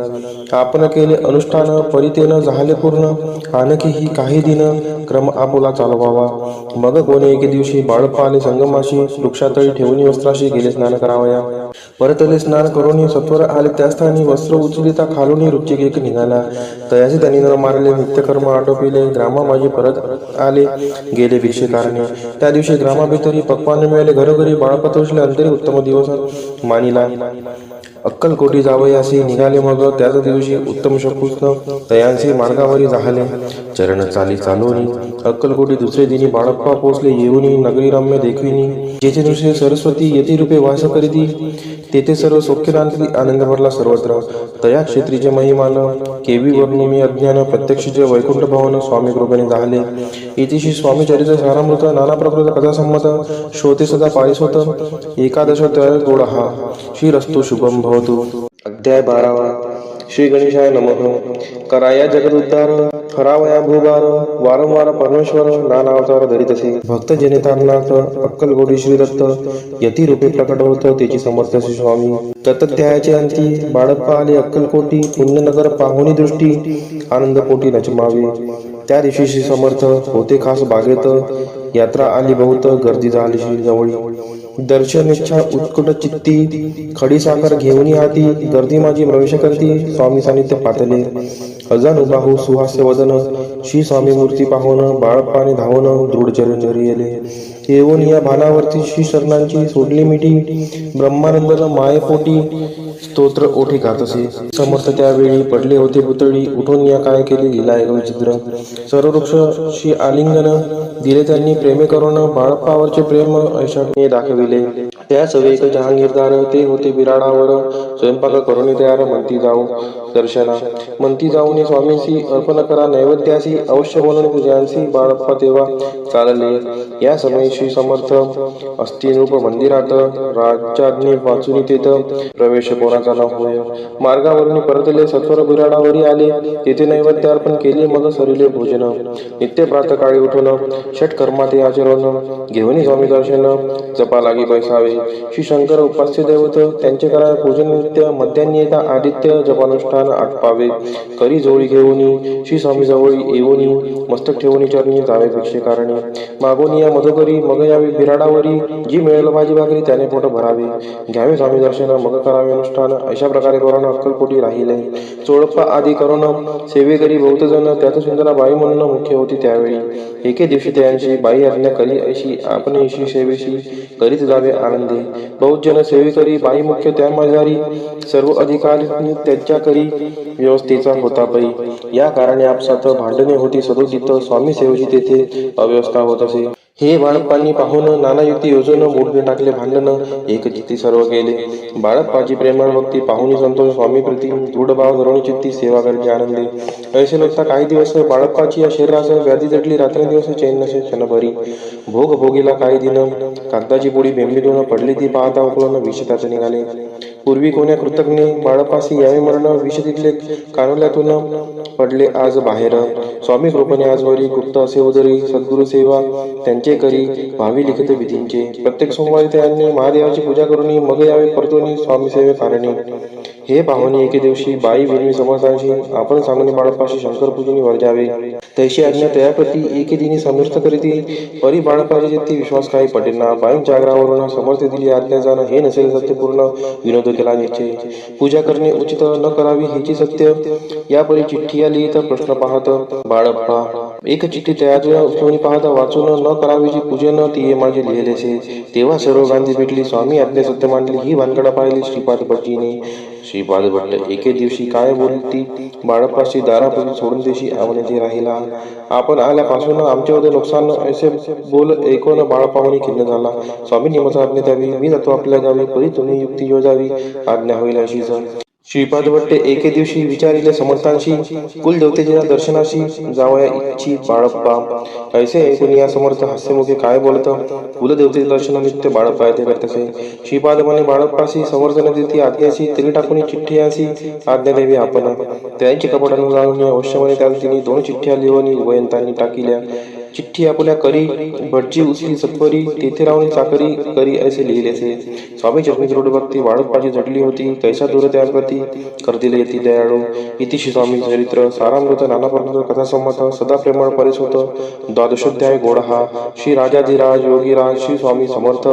आपण केले अनुष्ठान परितेन झाले पूर्ण. आणखी ही काही दिन क्रम आपुला चालवावा. मग कोणी एके दिवशी बाळप्पा आले संगमाशी. वृक्षातळी ठेवून वस्त्राशी गेले स्नान करावया. परतले स्नान करून सत्वर आले त्या स्थानी. वस्त्र उचलिता खालून रुचिक एक निघाला. तयाचे त्यांनी न मारले नित्यकर्म आटोपिले. ग्रामा माझी परत आले गेले भिक्षेकारणे. त्या दिवशी ग्रामाभितरी पक्वान मिळाले घरोघरी. बाळप्पा तोषले अंतरी उत्तम दिवस मानिला. अक्कलकोटी जावयासी निघाले. मग त्याच दिवशी उत्तम शकुस्न तयांसी मार्गावरी झाले. चरण चाली चालवणी अक्कलकोटी दुसरे दिनी बाळप्पा पोचले. येऊनी नगरी रम्य देखविनी. जेथे दृश्य सरस्वती यती रूपे वास करीती. तेथे सर्व सौख्यदांतली आनंद भरला सर्वत्र. तया क्षेत्रीचे महिमान केवी वर्णिमी अज्ञान. प्रत्यक्षचे वैकुंठ भवन स्वामी कृपेने झाले. इतिशी स्वामी चरित्र सारामृत. नाना प्रकृत कथा संमत. श्रोते सदा पारिसोत. 11 गोड हा. श्रीरस्तु शुभम भवतु. अध्याय 12. श्री गणेशाय नमः. कराया जगदुद्धार. हरावया भूभार. वारंवार परमेश्वर नाना अवतार धरीतसे. भक्त जनितांनाथ अक्कलकोटी श्रीदत्त यती रूपे प्रकट होत. त्याची समर्थ श्री स्वामी. तत्ध्यायाचे अंती बाळप्पा आले अक्कलकोटी. पुण्यनगर पाहुणी दृष्टी आनंदपोटी नचमावे. त्या दिवशी श्री समर्थ होते खास बागेत. यात्रा आली बहुत. गर्दी झाली श्री जवळी. दर्शन इच्छा उत्कट चित्ती. खडी साखर घेऊन हाती. गर्दी माझी प्रवेश करती. स्वामी सानिध्य पातले. अजान उभाहू सुहास्य वदन. श्री स्वामी मूर्ती पाहून बाळप्पाने धावून दृढ चरण येले. येऊन या भानावरती श्री शरणांची सोडली मिठी. ब्रह्मानंद मायेपोटी स्तोत्र ओठी गातसे. समर्थ त्यावेळी पडले होते पुतळी. उठून या काय केले लीला एक विचित्र. सर्व वृक्ष श्री आलिंगन दिले त्यांनी प्रेमे करून. बाळप्पावरचे प्रेम ऐशाने दाखविले. त्या सवेक जहांगीरदार ते होते बिराडावर. स्वयंपाक करून तयार म्हणती जाऊ दर्शना. म्हणती जाऊन स्वामींशी अर्पण करा नैवेद्यासी. अवश्य बोलून पूजांसी. बाळप्पा तेव्हा चालले. या समयी श्री समर्थ अस्थिरूप मंदिरात. राज्याज्ञे वाचून तेथ प्रवेश कोणाचा न होय. मार्गावरून परतले. सत्वर बिराडावरी आले. तेथे नैवेद्य अर्पण केले. मग सरिले भोजन. नित्य प्रातःकाळी उठून षटकर्माते आचरण. घेऊन स्वामी दर्शन जपा लागी बैसावे. श्री शंकर उपास्य दैवत त्यांचे करा पूजन नित्य. मध्यान्ही येता आदित्य जपानुष्ठान आटपावे. करी जोळी घेऊन श्री स्वामी जवळ येऊन मस्तक ठेवून चरणी जावे भिक्षेकारणे. मागून या मधुकरी मग यावे बिराडावरी. जी मिळेल भाजी भाकरी त्याने पोट भरावे. घ्यावे स्वामी दर्शन मग करावे अनुष्ठान. अशा प्रकारे करून अक्कलकोटी राहिले. चोळप्पा आदी करून सेवेकरी बहुत जण. त्यात सुंदरा बाई म्हणून मुख्य होती त्यावेळी. एके दिवशी त्यांची बाई आज्ञा करी ऐशी आपण ऐशी सेवेशी करीत जावे आनंदी. बहुत जन सेवेकरी बाई मुख्य त्या माझारी. सर्व अधिकार त्यांच्या करी व्यवस्थेचा होता पै. या कारणे आपसात भांडणे होती सदोदित. स्वामी सेवेची तेथे अव्यवस्था होत असे. हे बाळप्पांनी पाहून नाना युक्ती योजून मोडून टाकले भांडण. एक चित्ती सर्व केले. बाळप्पाची प्रेमळ भक्ती पाहुणी संतोष स्वामी प्रति दृढ भाव धरून चित्ती सेवा करते आनंदे. ऐसे लोकता काही दिवस बाळप्पाची या शरीरास व्याधी जटली. रात्रंदिवस चैन नसे क्षणभरी. भोग भोगीला काही दिन. कागदाची पोळी बेंबीतून पडली ती पाहता उकळून विष त्याच निघाले. पूर्वी कोण्या कृतज्ञ बाळपासी यावे मरण विष तिथले कानोल्यातून पडले आज बाहेर. स्वामी कृपणे आजवरी गुप्त असे उदरी सद्गुरु सेवा त्यांचे करी भावी लिखित विधींचे. प्रत्येक सोमवारी त्यांनी महादेवाची पूजा करून मग यावे परतोनी स्वामी सेवे कारणी. हे पाहुणे एके दिवशी बाई विनवी समर्थांशी आपण सांगणे बाळपाशी शंकर पूजनी वर जावे. तैशी आज्ञा तयाप्रती एके दिनी समर्थ करीती परी बाळपाशी ती विश्वास काही पटेना. बाईंच्या आग्रहावरून समर्थ दिली आज्ञा जाणं हे नसेल सत्यपूर्ण विनोद केला निश्चय. पूजा करणे उचित न करावी हेची सत्य या परी चिठ्ठी आली तर प्रश्न पाहत बाळप्पा. एक चिठ्ठी तयार उचलून पाहता वाचून न करावीची पूजन ती माझे लिहिलेसे. तेव्हा सर्व गांधी भेटली स्वामी आज्ञा सत्य मांडली ही भानगडा पाहिली श्रीपाद भटजीने. श्रीपाद भट्ट एके दिवशी काय बोलती बाळप्पाशी दारापासून सोडून देशी आवण्याची राहिला. आपण आल्यापासून आमच्यावर नुकसान असे बोल ऐकून बाळप्पाहून खिन्न झाला. स्वामींनी मजा आज्ञा द्यावी मी जातो आपल्या गावी परी तुम्ही युक्ती योजावी आज्ञा होईल अशीच. श्रीपाद भट्टे एके दिवशी विचारिले समर्थांशी कुलदेवतेच्या दर्शनाशी जावया इच्छी बाळप्पा. ऐसे ऐकून या समर्थ हास्यमुखे काय बोलत कुलदेवतेचे दर्शन नित्य बाळप्पा येथे करतसे. श्रीपाद म्हणे बाळप्पाशी समर्थन देती आज्ञाशी तरी टाकून चिठ्ठी अशी आज्ञा द्यावी आपण. त्यांची कपडानं जाणून अवश्य म्हणे त्याला तिने 2 चिठ्ठ्या लिहून वयंतांनी टाकिल्या. चिठ्ठी आपल्या करी भटजी उचली सत्वरी तेथे राहून चाकरी करी असे लिहिलेसे. स्वामी चरणी दृढ भक्ती बाळप्पाची झटली होती कैसा दूर त्याप्रती करतील येती दयाळू. इतिशी स्वामी चरित्र सारामृत नानापर्यंत कथा संमत सदा प्रेमळ परेस होत. 12ध्याय गोड हा. श्री राजाधिराज योगीराज श्री स्वामी समर्थ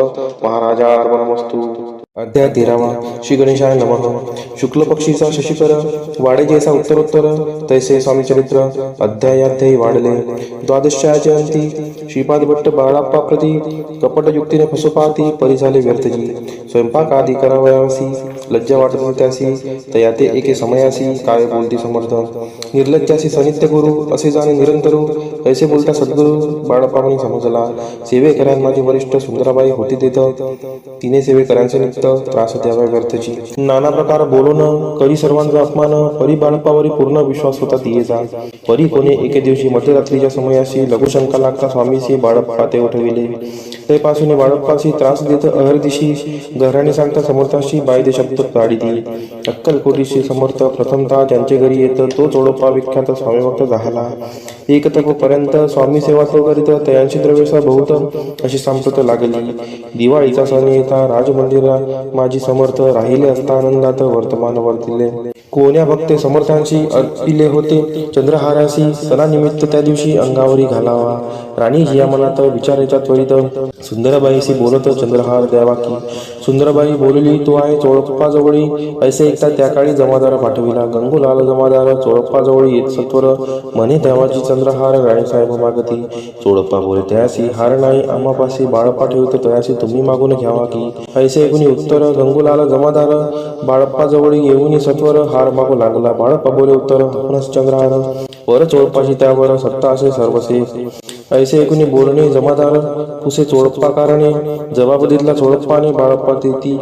महाराजा अर्पणमस्तु. अध्याय 13वा. श्री गणेशाय नमः. शुक्ल पक्षीचा शशिकर वाडे जैसा उत्तरोत्तर तैसे स्वामी चरित्र अध्यायाध्यायी वाढले. 12ध्यायाचे अंती श्रीपाद भट्ट बाळाप्पा प्रती कपट युक्तीने फसोपाती परी झाले व्यर्थजी. स्वयंपाक आदी करावयासी लज्जा वाटत त्यासी तया ते एके समयासी काय बोलती समर्थ. निर्लज्जासी सनित्य गुरु असे जाणे निरंतरू ऐसे बोलता सद्गुरु बाळप्पाने समजला. सेवेकऱ्यां माझी वरिष्ठ सुंदराबाई होती तेथ तिने सेवेकऱ्यांचे नित्य त्रास द्यावा व्यर्थची. नाना प्रकार बोलून करी सर्वांचा अपमान परी बाळप्पावरी पूर्ण विश्वास होता तियेचा. परी कोणे एके दिवशी मध्यरात्रीच्या समयाशी लघुशंका लागता स्वामीशी बाळप्पा ते उठविले. तेपासून बाळप्पाशी त्रास देत अहर्दिशी घराने सांगता समर्थाशी बाई शब्द काढिती. अक्कलकोटीशी समर्थ प्रथमतः त्यांचे घरी येत तो चोडप्पा विख्यात स्वामीभक्त झाला. एक पर्यंत स्वामी सेवा तो करीत तयांशी द्रव्यसा बहुत अशी सांप्रत लागली. दिवाळीचा सण येता राजमंदिरा माझी समर्थ राहिले असता आनंदात वर्तमान वर्तिले. कोण्या भक्ते समर्थांशी अर्पिले होते चंद्रहाराशी सणानिमित्त त्या दिवशी अंगावरी घालावा. राणी जिया मनात विचारायच्या त्वरित सुंदरबाईशी बोलत चंद्रहार द्यावा की. सुंदरबाई बोलली तो आहे चोळप्पाजवळी ऐसे ऐकता त्या काळी जमादार पाठविला. गंगूलाल जमादार चोळप्पाजवळी येत सत्वर म्हणे देवाची चंद्रहार राणीसाहेब मागती. चोळप्पा बोले तयासी हार नाही आम्हापाशी बाळप्पा ठेवतो तयासी तुम्ही मागून घ्यावा की. ऐसे ऐकून उत्तर गंगूलाल जमादार बाळप्पाजवळी येऊन सत्वर हार मागू लागला. बाळप्पा बोले उत्तर आपणच चंद्रहार वर चोळप्पाची त्यावर सत्ता असे सर्वसे. ऐसे ऐकून बोलणे जमादार पुसे चोळप्पा कारणे जबाब दिला चोळप्पाने बाळप्पा तेती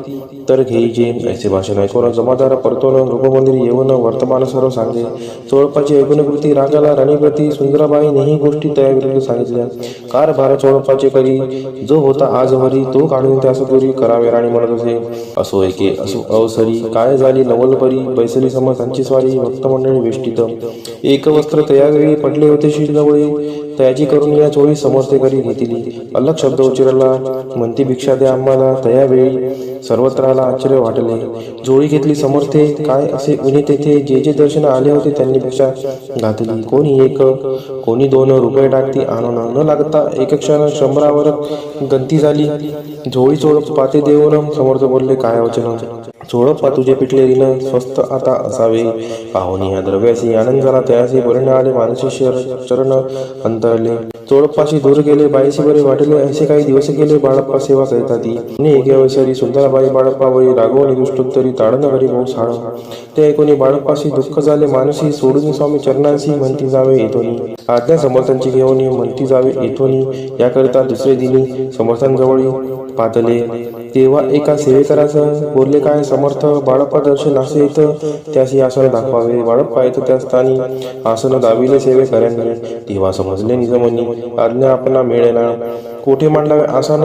तर घेईजे. ऐसे भाषण ऐकून जमादार परतोन रूपमंदिर येऊन वर्तमान सर्व सांगे. चोळप्पाची ऐकून कृती रागाला राणीप्रती सुंदराबाईनेही गोष्टी तयार सांगितल्या. कारभार चोळप्पाचे करी जो होता आजवरी तो काढून त्यास दुरी करावे राणी म्हणत असे. असो एके असो अवसरी काय झाली नवलपरी बैसली समर्थांची स्वारी भक्तमंडळी वेष्टित. एक वस्त्र तयावेळी पडले होते शिरजवळी तयाची करून या चोळी समर्थे करी घेतली. अलग शब्द उच्चारला म्हणती भिक्षा द्या आम्हाला तयावेळी सर्वत्राला आश्चर्य वाटले. जोळी घेतली समर्थे काय असे उन्हे तेथे जे जे दर्शन आले होते त्यांनी भिक्षा घातली. कोणी 1 कोणी 2 रुपये टाकती आणून न लागता एक क्षण शंभरावर गंती झाली. झोळी चोळप्पा ते देऊन समर्थ बोलले काय वचन. चोळप्पा तुझे पिटले ऋण स्वस्त आता असावे. पाहुणी ह्या द्रव्याशी आनंद झाला तयाशी बरणे आले मानसी चरण अंतरले. चोळप्पाशी दूर गेले बाईशी बरे वाटले असे काही दिवस गेले बाळप्पा सेवा करीता ती. एके अवसरी सुंदराबाई बाळप्पावरी रागवणी दुष्टोत्तरी ताडन करी भाऊ साळ. ते ऐकून बाळप्पाशी दुःख झाले मानसी सोडून स्वामी चरणांशी म्हणती जावे येथोनी. आज्ञा समर्थांची घेऊन म्हणती जावे येथोनी. याकरिता दुसरे दिनी समर्थांजवळी पातले. तेव्हा एका सेवेकराचं बोलले काय समर्थ बाळप्पा दर्शन असे येत त्याशी आसन दाखवावे. बाळप्पा येत त्या स्थानी आसन दाविले सेवेकऱ्यांनी. तेव्हा समजले निजमनी आज्ञा आपणा मिळेना. कोठे मांडावे असा न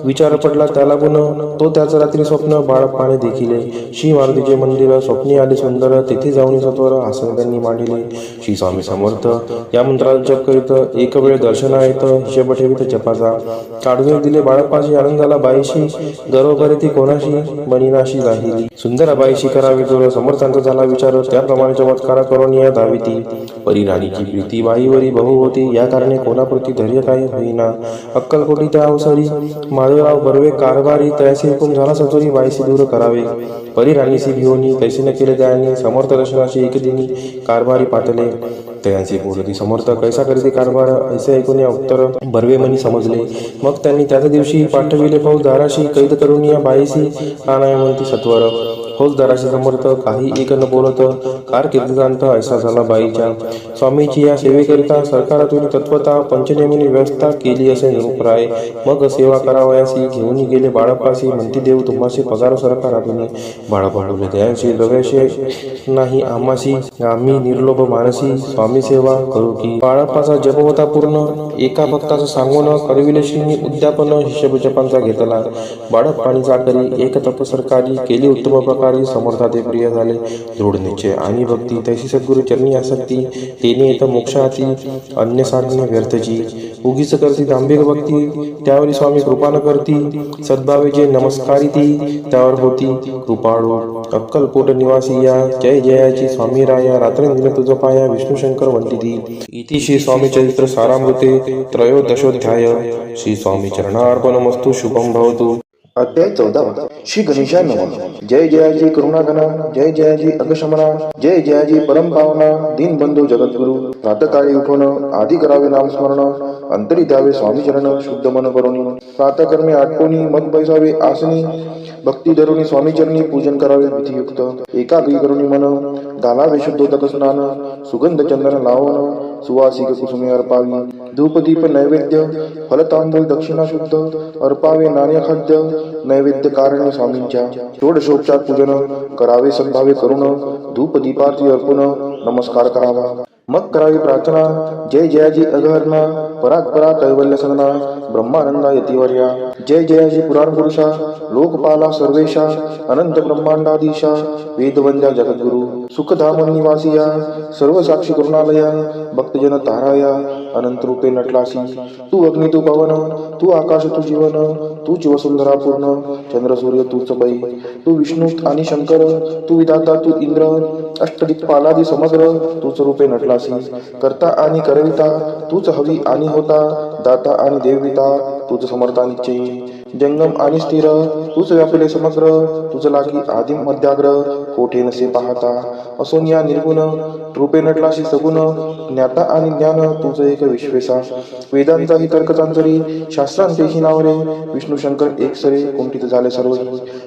विचार पडला त्याला गुण. तो त्याचं रात्री स्वप्न बाळप्पाने देखिले. श्री मारुतीचे मंदिर स्वप्नी आले सुंदर. तेथे जाऊन सत्वर आसन त्यांनी मांडिले. श्री स्वामी समर्थ या मंत्राचा जप करीत एक वेळ दर्शना येत. हिशेब ठेवीत जपाचा. काढून दिले बाळप्पाशी आनंदाला बाईशी. गर्व करे ती कोणाशी बनिनाशी जाहिली. सुंदर बाईशी करावी जोर. समर्थांचा झाला विचार. त्याप्रमाणे चमत्कार करून या धाविती. परी राणीची प्रीती बाईवरी बहु होती. या कारणे कोणाप्रती धैर्य काही होईना. अक्कलकोटी त्या अवसरी माधवराव बर्वे कारभारी. तैसे हुकुम झाला सचोरी बाईशी दूर करावे. परी राणीसी भिवनी तैसे न केले त्याने. समर्थ दर्शनाशी एक दिनी कारभारी पातले. तयांचे बोलती समर्थ कैसा करीते कारभार. ऐसे ऐकून या उत्तर बर्वे मनी समजले. मग त्यांनी त्याच दिवशी पाठविले फौजदाराशी. कैद करून या बाईसी आणाय म्हणती सत्वर. फौजदाराशी समर्थ काही एक न बोलत. कारकिर्दीदांत ऐसा झाला बाईच्या. स्वामीची या सेवेकरिता सरकारातून तत्वता पंचनेमीने व्यवस्था केली असे निरुपराय. मग सेवा करावयासी घेऊन गेले बाळप्पाशी. म्हणती देव तुम्हाशी पगार सरकारातून. बाळप्पा बोलले दयांशी द्रव्याशी नाही आम्हाशी. आम्ही निर्लोभ मानसी स्वामी सेवा करू की. बाळप्पाचा जप होता पूर्ण. एका भक्ताचं सांगून करविले श्रीनी उद्यापन. हिशेब जपांचा घेतला. बाळप्पानी चाकरी एक तप सरकारी केली उत्तम प्रकारे. समर्था ते प्रिय झाले. दृढ निश्चय आणि भक्ती तैसी सद्गुरु चरणी आसक्ती. तेने येत मोक्षाती अन्य साधने व्यर्थची. उगीच करती दांभिक भक्ती त्यावरी स्वामी कृपा न करती. सद्भावे जे नमस्कारी ती त्यावर होती कृपाळू. अक्कलकोट निवासी या जय जयाची स्वामी राया. रात्रंदिन तुझ पाया विष्णू शंकर वंदिती. इति श्री स्वामी चरित्र सारामृते त्रयोदशोध्याय. श्री स्वामी चरणार्पणमस्तु. शुभम भवतु. अध्याय 14. श्री गणेशाय नमः. जय जयाजी करुणागणा. जय जयाजी अगशमना. जय जयाजी परमपावना. दीनबंधू जगद्गुरु. प्रातकाळी उठून आधी करावे नामस्मरण. अंतरी द्यावे स्वामी चरण शुद्ध मन करुणी. प्रातकर्मे आटोनी मग बैसावे आसनी. भक्ती धरुणी स्वामी चरणी पूजन करावे विधियुक्त. एकाग्री करुणी मन घालावे शुद्धोदक स्नान. सुगंध चंदन लावण सुवासिक कुसुमे अर्पावी. धूपदीप नैवेद्य फलतांबूल दक्षिणा शुद्ध अर्पावे. नाण्य खाद्य नैवेद्य कारणे स्वामींच्या. षोडशोपचार पूजन करावे सद्भावे करुण. धूपदीपार्थी अर्पण नमस्कार करावा. मग करावी प्रार्थना. जय जयाजी अगहरणा. परात्परा कैवल्य सदना. ब्रह्मानंदा यतिवर्या. जय जयाजी पुराण पुरुषा. लोकपाला सर्वेशा. अनंत ब्रह्मांडाधीशा. वेदवंद्या जगद्गुरु. सुखधाम निवासिया. सर्व साक्षी करुणालया. भक्तजन ताराया. अनंत रूपे नटलासी. तू अग्नी तू पवन. तू आकाश तू जीवन. तूच वसुंधरा पूर्ण. चंद्र सूर्य तूच पै. तू विष्णू आणि शंकर. तू विधाता तू इंद्र. अष्टदिक्पालादी समग्र तूच रूपे नटलासी. करता आणि करविता तूच हवी आणि होता. दाता आणि देविता तूच समर्था निश्चयी. जंगम आणि स्थिर तूच व्यापले समग्र. तुझ लागी आदिम मध्याग्र कोठे नसे पाहता. असोनिया निर्गुण रूपे नटलाशी सगुण. ज्ञाता आणि ज्ञान तुझ एक विश्वेसा. वेदांचाही तर्कचांचरी शास्त्रांतेही नावरे. विष्णू शंकर एक सरे कुंठित झाले सर्व.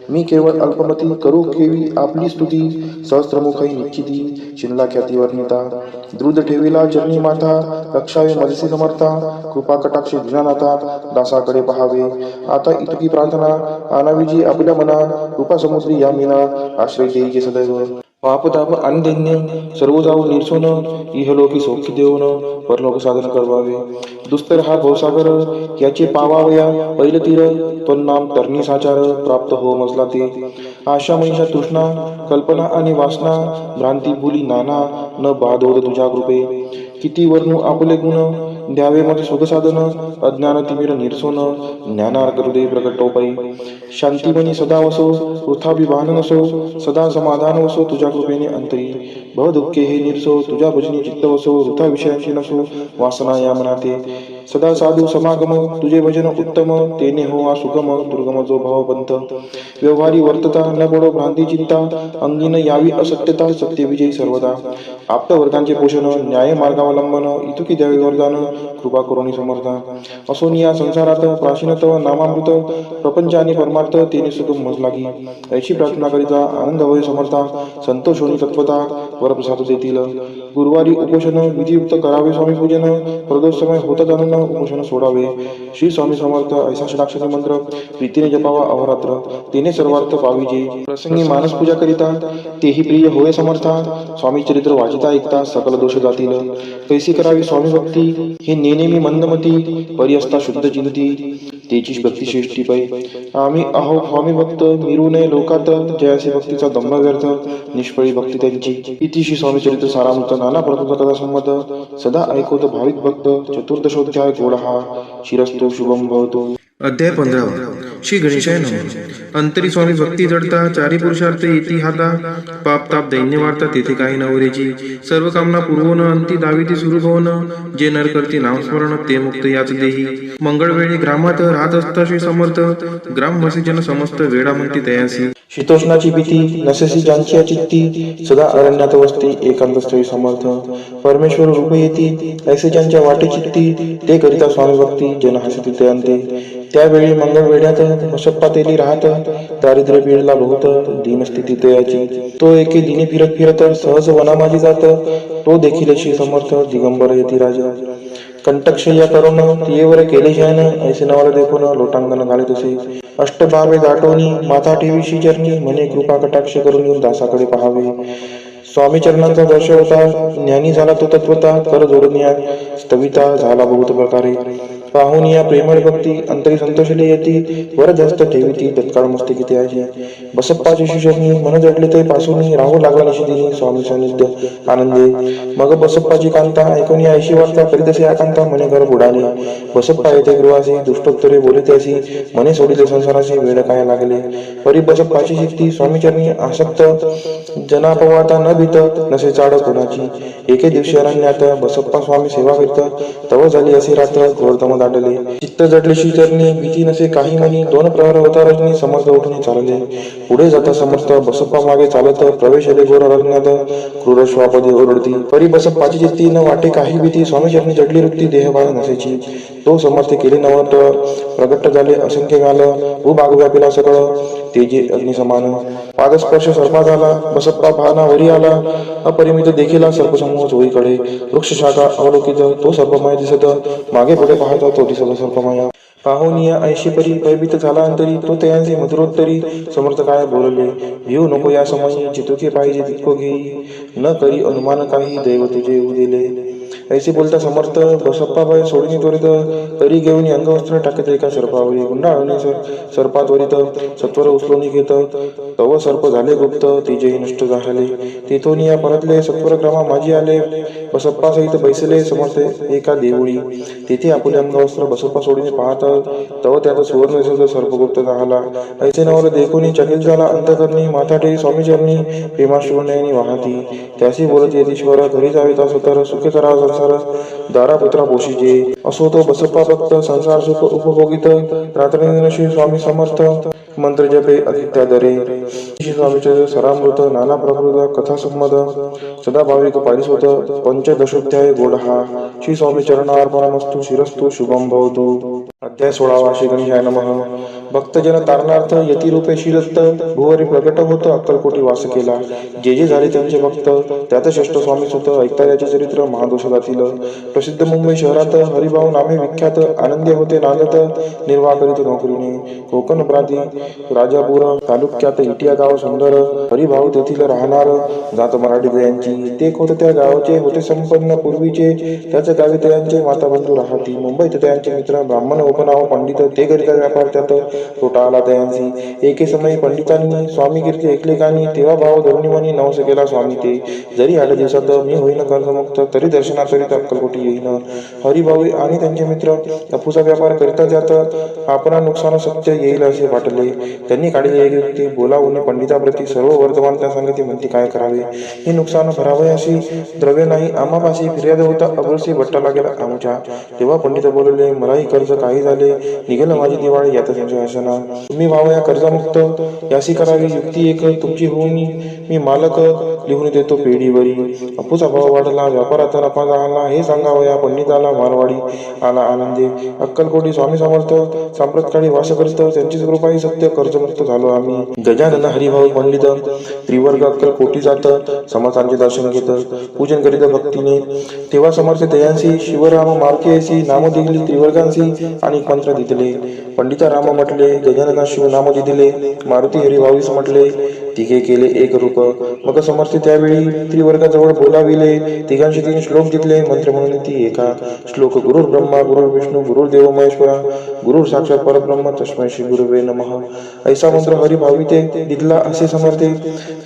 मी केवळ अल्पमती करू केवी आपली स्तुती. सहस्त्रमुखई निश्चिती शिनला ख्याती वर्णिता. द्रुत ठेविला चरणी माथा. रक्षावे मजसी समर्था. कृपा कटाक्षी दिनानाथा दासाकडे पहावे. आता इतकी प्रार्थना आणावी जी आपल्या मना. कृपा समुद्री या मीना आश्रय देईचे सदैव. पापताप आणि दैन्य सर्व जाऊ निरसोन. इहलोकी सौख्य देऊन परलोक साधन करवावे. दुस्तर हा भवसागर याचे पावावया पैल तीर. त्वन्नाम तरणी साचार प्राप्त हो मजला ते. आशा मनीषा तृष्णा कल्पना आणि वासना. भ्रांती भुली नाना न बाधोद तुझ्या कृपे. किती वर्णू आपले गुण द्यावे मग सुख साधन. अज्ञान तिमिर निरसोन ज्ञानार्थ हृदय प्रकटोपै. शांतीमनी सदा वसो वृथाभिमान नसो. सदा समाधान वसो तुझ्या कृपेने अंतरी. भव दुःखे हे निरसो तुझ्या भजनी चित्त वसो. वृथा विषयांची नसो वासना या मनाते. सदा साधू समागम तुझे भजन उत्तम. तेने हो सुगम दुर्गम जो भवपंथ. व्यवहारी वर्तता न पडो भ्रांती चिंता. अंगीन यावी असत्यता सत्य विजयी सर्वदा. आप्तवर्गांचे पोषण न्याय मार्गावलंबन. इतुकी द्यावे वरदान कृपा करुणी समर्था. असोनिया संसारात प्राचीन तव नामामृत. प्रपंच आणि परमार्थ तेने सुगम मज लागी. ऐशी प्रार्थना करिता आनंद होय समर्था. संतोष होणी तत्वता वरप्रसाद देतील. गुरुवारी उपोषण विधियुक्त करावे स्वामी पूजन. प्रदोष समय होता जाणून उपोषण सोडावे. श्री स्वामी समर्थ ऐसा षडाक्षरी मंत्र प्रीतीने जपावा अहोरात्र. तेने सर्वार्थ पाविजे. प्रसंगी मानस पूजा करिता तेही प्रिय होय समर्था. स्वामी चरित्र वाचिता ऐकता सकल दोष जातील. कैसी करावी स्वामी भक्ती हे तेने मी मंदमती परी असता शुद्ध चिंती तेची भक्ती श्रेष्ठी पै आम्ही आहो स्वामी भक्त मिरू नये लोकात जयासी भक्तीचा दंभ व्यर्थ निष्फळी भक्ती त्यांची इतिशी स्वामी चरित्र सारामृत नाना प्रकृत कथा संमत सदा ऐकवत भाविक भक्त चतुर्दशोध्याय गोड हा शिरस्तो शुभम भवतो. अध्याय 15 श्री गणेशाय नमः. अंतरी स्वामी भक्ती जडता चारी पुरुषार्थ येती हाता पाप ताप दैन्य वार्ता तेथे काही नवरेची सर्व कामना पूर्वोन अंती दाविती सुरू होन जे नर करती नामस्मरण ते मुक्त याच देही मंगळ वेळी ग्रामात राहत असता श्री समर्थ ग्रामवासी जन समस्त वेळा म्हणती तयासी शीतोष्णाची भीती नसेसी ज्यांची चित्ती सदा अरण्यात वसते एकांत स्थळी समर्थ परमेश्वर रूप येती ऐसे ज्यांच्या वाटे चित्ती ते करिता स्वामी भक्ती जन हसती ते अंते त्यावेळी मंगळ वेड्यात वशप्पा तेली राहत दारिद्र्य पीडला बहुत दीनस्थिती तयाची तो एके दिनी फिरत फिरत सहज वनामाजी जात तो देखील श्री समर्थ दिगंबर येती राजा कंटकशय्या करून तियेवर केले शयन ऐसे नवल देखून लोटांगण घाले तसे अष्टभावे दाटोनी माथा ठेवीशी चरणी म्हणे कृपा कटाक्ष करून येऊन दासाकडे पहावे स्वामी चरणांचा दर्श होता ज्ञानी झाला तो तत्वता कर जोडून या स्थविता झाला बहुत प्रकारे पाहून या प्रेमळ भक्ती अंतरी संतोषले येती वर जास्त ठेवीती तत्काळ मस्ती त्याची बसप्पाची शिशोनी मन जडले ते पासून राहू लागला निशिदिनी स्वामी सानिध्य आनंदे मग बसप्पाची कांता ऐकून ऐशी वार्ता करीत असे आकांता मने घर बुडाले बसप्पा येथे गृहासी दुष्टोत्तरे बोलित असी मने सोडिले संसाराशी वेळ काय लागले परी बसप्पाची शिक्ती स्वामी चरणी आसक्त जनापवाता न भीत नसे चाड कोणाची एके दिवशी अरण्यात बसप्पा स्वामी सेवा करीत तव झाली असे रात्र घोरतम दाटले चित्त जडले श्रीचरणी भीती नसे काही म्हणी दोन प्रहर होता रजनी समर्थ उठून चालले पुढे जाता समर्थ बसप्पा मागे चालत प्रवेशले घोर अरण्यात क्रूर श्वापदे ओरडती परी बसप्पाची चित्ती न वाटे काही भीती स्वामी चरणी जडली वृत्ती देहबाळ नसेची तो समर्थ केले नवट प्रगट झाले असंख्य गाल भूभाग व्यापिला सकळ तेजे अग्निसमान पादस्पर्श सर्पा झाला बसप्पा भाना वरी आला अपरिमित देखील सर्पसमूह चोळीकडे वृक्ष शाखा अवलोकित तो सर्पमय दिसत मागे पुढे पाहता तो दिसत सर्पमय पाहून या ऐशी परी भयभीत झाला अंतरी तो तयांचे मधुरोत्तरी समर्थ काय बोलले भिऊ नको या समयी जितुके पाहिजे तितको घेई न करी अनुमान काही दैव तुझे येऊ दिले ऐसे बोलता समर्थ बसप्पा भय सोडणी त्वरित करी घेऊन अंगवस्त्र टाकत एका सर्पावरी गुंडाळणे सर्पात वरित सत्वर उचलून घेत तव सर्प झाले गुप्त तेजेही नष्ट झाले तेथून या परतले सत्वर क्रमा माझी आले बसप्पा सहित बैसले समर्थ एका देवळी तेथे आपले अंगवस्त्र बसप्पा सोडीने पाहत तव त्यात सुवर्ण सर्पगुप्त झाला ऐसे नवल देखून चकित झाला अंतकरणी माथा ठेवी स्वामी चरणी प्रेमाश्रुनयनी वाहती त्याशी बोलत येतीश्वर घरी जावे तास तर सुखे करा संसार दारापुत्रा पोषीजे असो तो बसप्पा भक्त संसार सुख उपभोगित रात्र श्री स्वामी समर्थ मंत्र जपे अतित्यादरे श्री स्वामीचे सरामृत नाना प्रकृत कथा संमत सदा भाविक पारिसोत पंचदशोध्याय गोड हा श्री स्वामी चरणार्पणमस्तु शिरस्तु शुभम भवतु. अध्याय 16 श्री गणेशाय नमः. भक्तजन तारणार्थ यती रूपे शिरस्त भुवरी प्रगट होत अक्कलकोटी वास केला जे जे झाले त्यांचे भक्त त्यात श्रेष्ठ स्वामी सुत ऐकता याचे चरित्र महादोषातील प्रसिद्ध मुंबई शहरात हरिभाऊ नामे विख्यात आनंदी होते नांदत निर्वाह करीत नोकरीने कोकण प्रांती राजापूर तालुक्यात इटिया गाव सुंदर हरिभाऊ तेथील राहणार जात मराठी दयांची ते होत त्या गावाचे होते संपन्न पूर्वीचे त्याच गावी त्यांचे माता बंधू राहती मुंबईत त्यांचे मित्र ब्राह्मण उपनाव पंडित ते करिता व्यापार त्यात तोटा आला त्यांची एके समयी पंडितांनी स्वामी कीर्ती ऐकले कानी तेव्हा भाव धरुणीमनी नवस केला स्वामी ते जरी 8 दिवसात मी होईन कर्जमुक्त तरी दर्शनाकरिता अक्कलकोटी येईन हरिभाऊ आणि त्यांचे मित्र अफूचा व्यापार करिता जात आपणा नुकसान सत्य येईल असे वाटले त्यांनी काढले एक व्यक्ती बोलावून पंडिताप्रती सर्व वर्तमान त्या संगती म्हणती काय करावे हे नुकसान भरावे अशी द्रव्य नाही आम्हापाशी फिर्याद होता अबरसी भट्टा लागेल आमच्या तेव्हा पंडित बोलले मलाही कर्ज काही झाले निघेल माझी दिवाळी यात संशय असना तुम्ही भाव या कर्जमुक्त यासी करावी युक्ती एक तुमची होऊन मी मालक लिहून देतो पेढीवरी अपूचा भाव वाढला व्यापाराचा नफा झाला हे सांगावं या पंडिताला मारवाडी आला आनंदे अक्कलकोटी स्वामी समर्थ सांप्रतकाळी वास करत त्यांचीच कृपाही सत्य कर्जमुक्त झालो आम्ही गजानन हरिभाऊ पंडित त्रिवर्ग अक्कलकोटी जात समर्थांचे दर्शन घेत पूजन करीत भक्तीने तेव्हा समर्थ दयांसी शिवराम मारुतीयसी नाम दिली त्रिवर्गांसी आणि मंत्र दिले पंडिता राम म्हटले गजानना शिव नाम दिले मारुती हरिभाऊस म्हटले तिघे केले एक रूप. मग समर्थ त्यावेळी त्रिवर्गाजवळ बोलाविले, तिघांशी 3 श्लोक जिंकले. मंत्र म्हणून ती एका श्लोक: गुरुर् ब्रह्मा गुरुर् विष्णू गुरुर्देव महेश्वरा गुरुर् साक्षात परब्रह्म तस्मै श्री गुरुवे नमः. ऐसा मंत्र हरिभाविते दिदला असे समर्थे.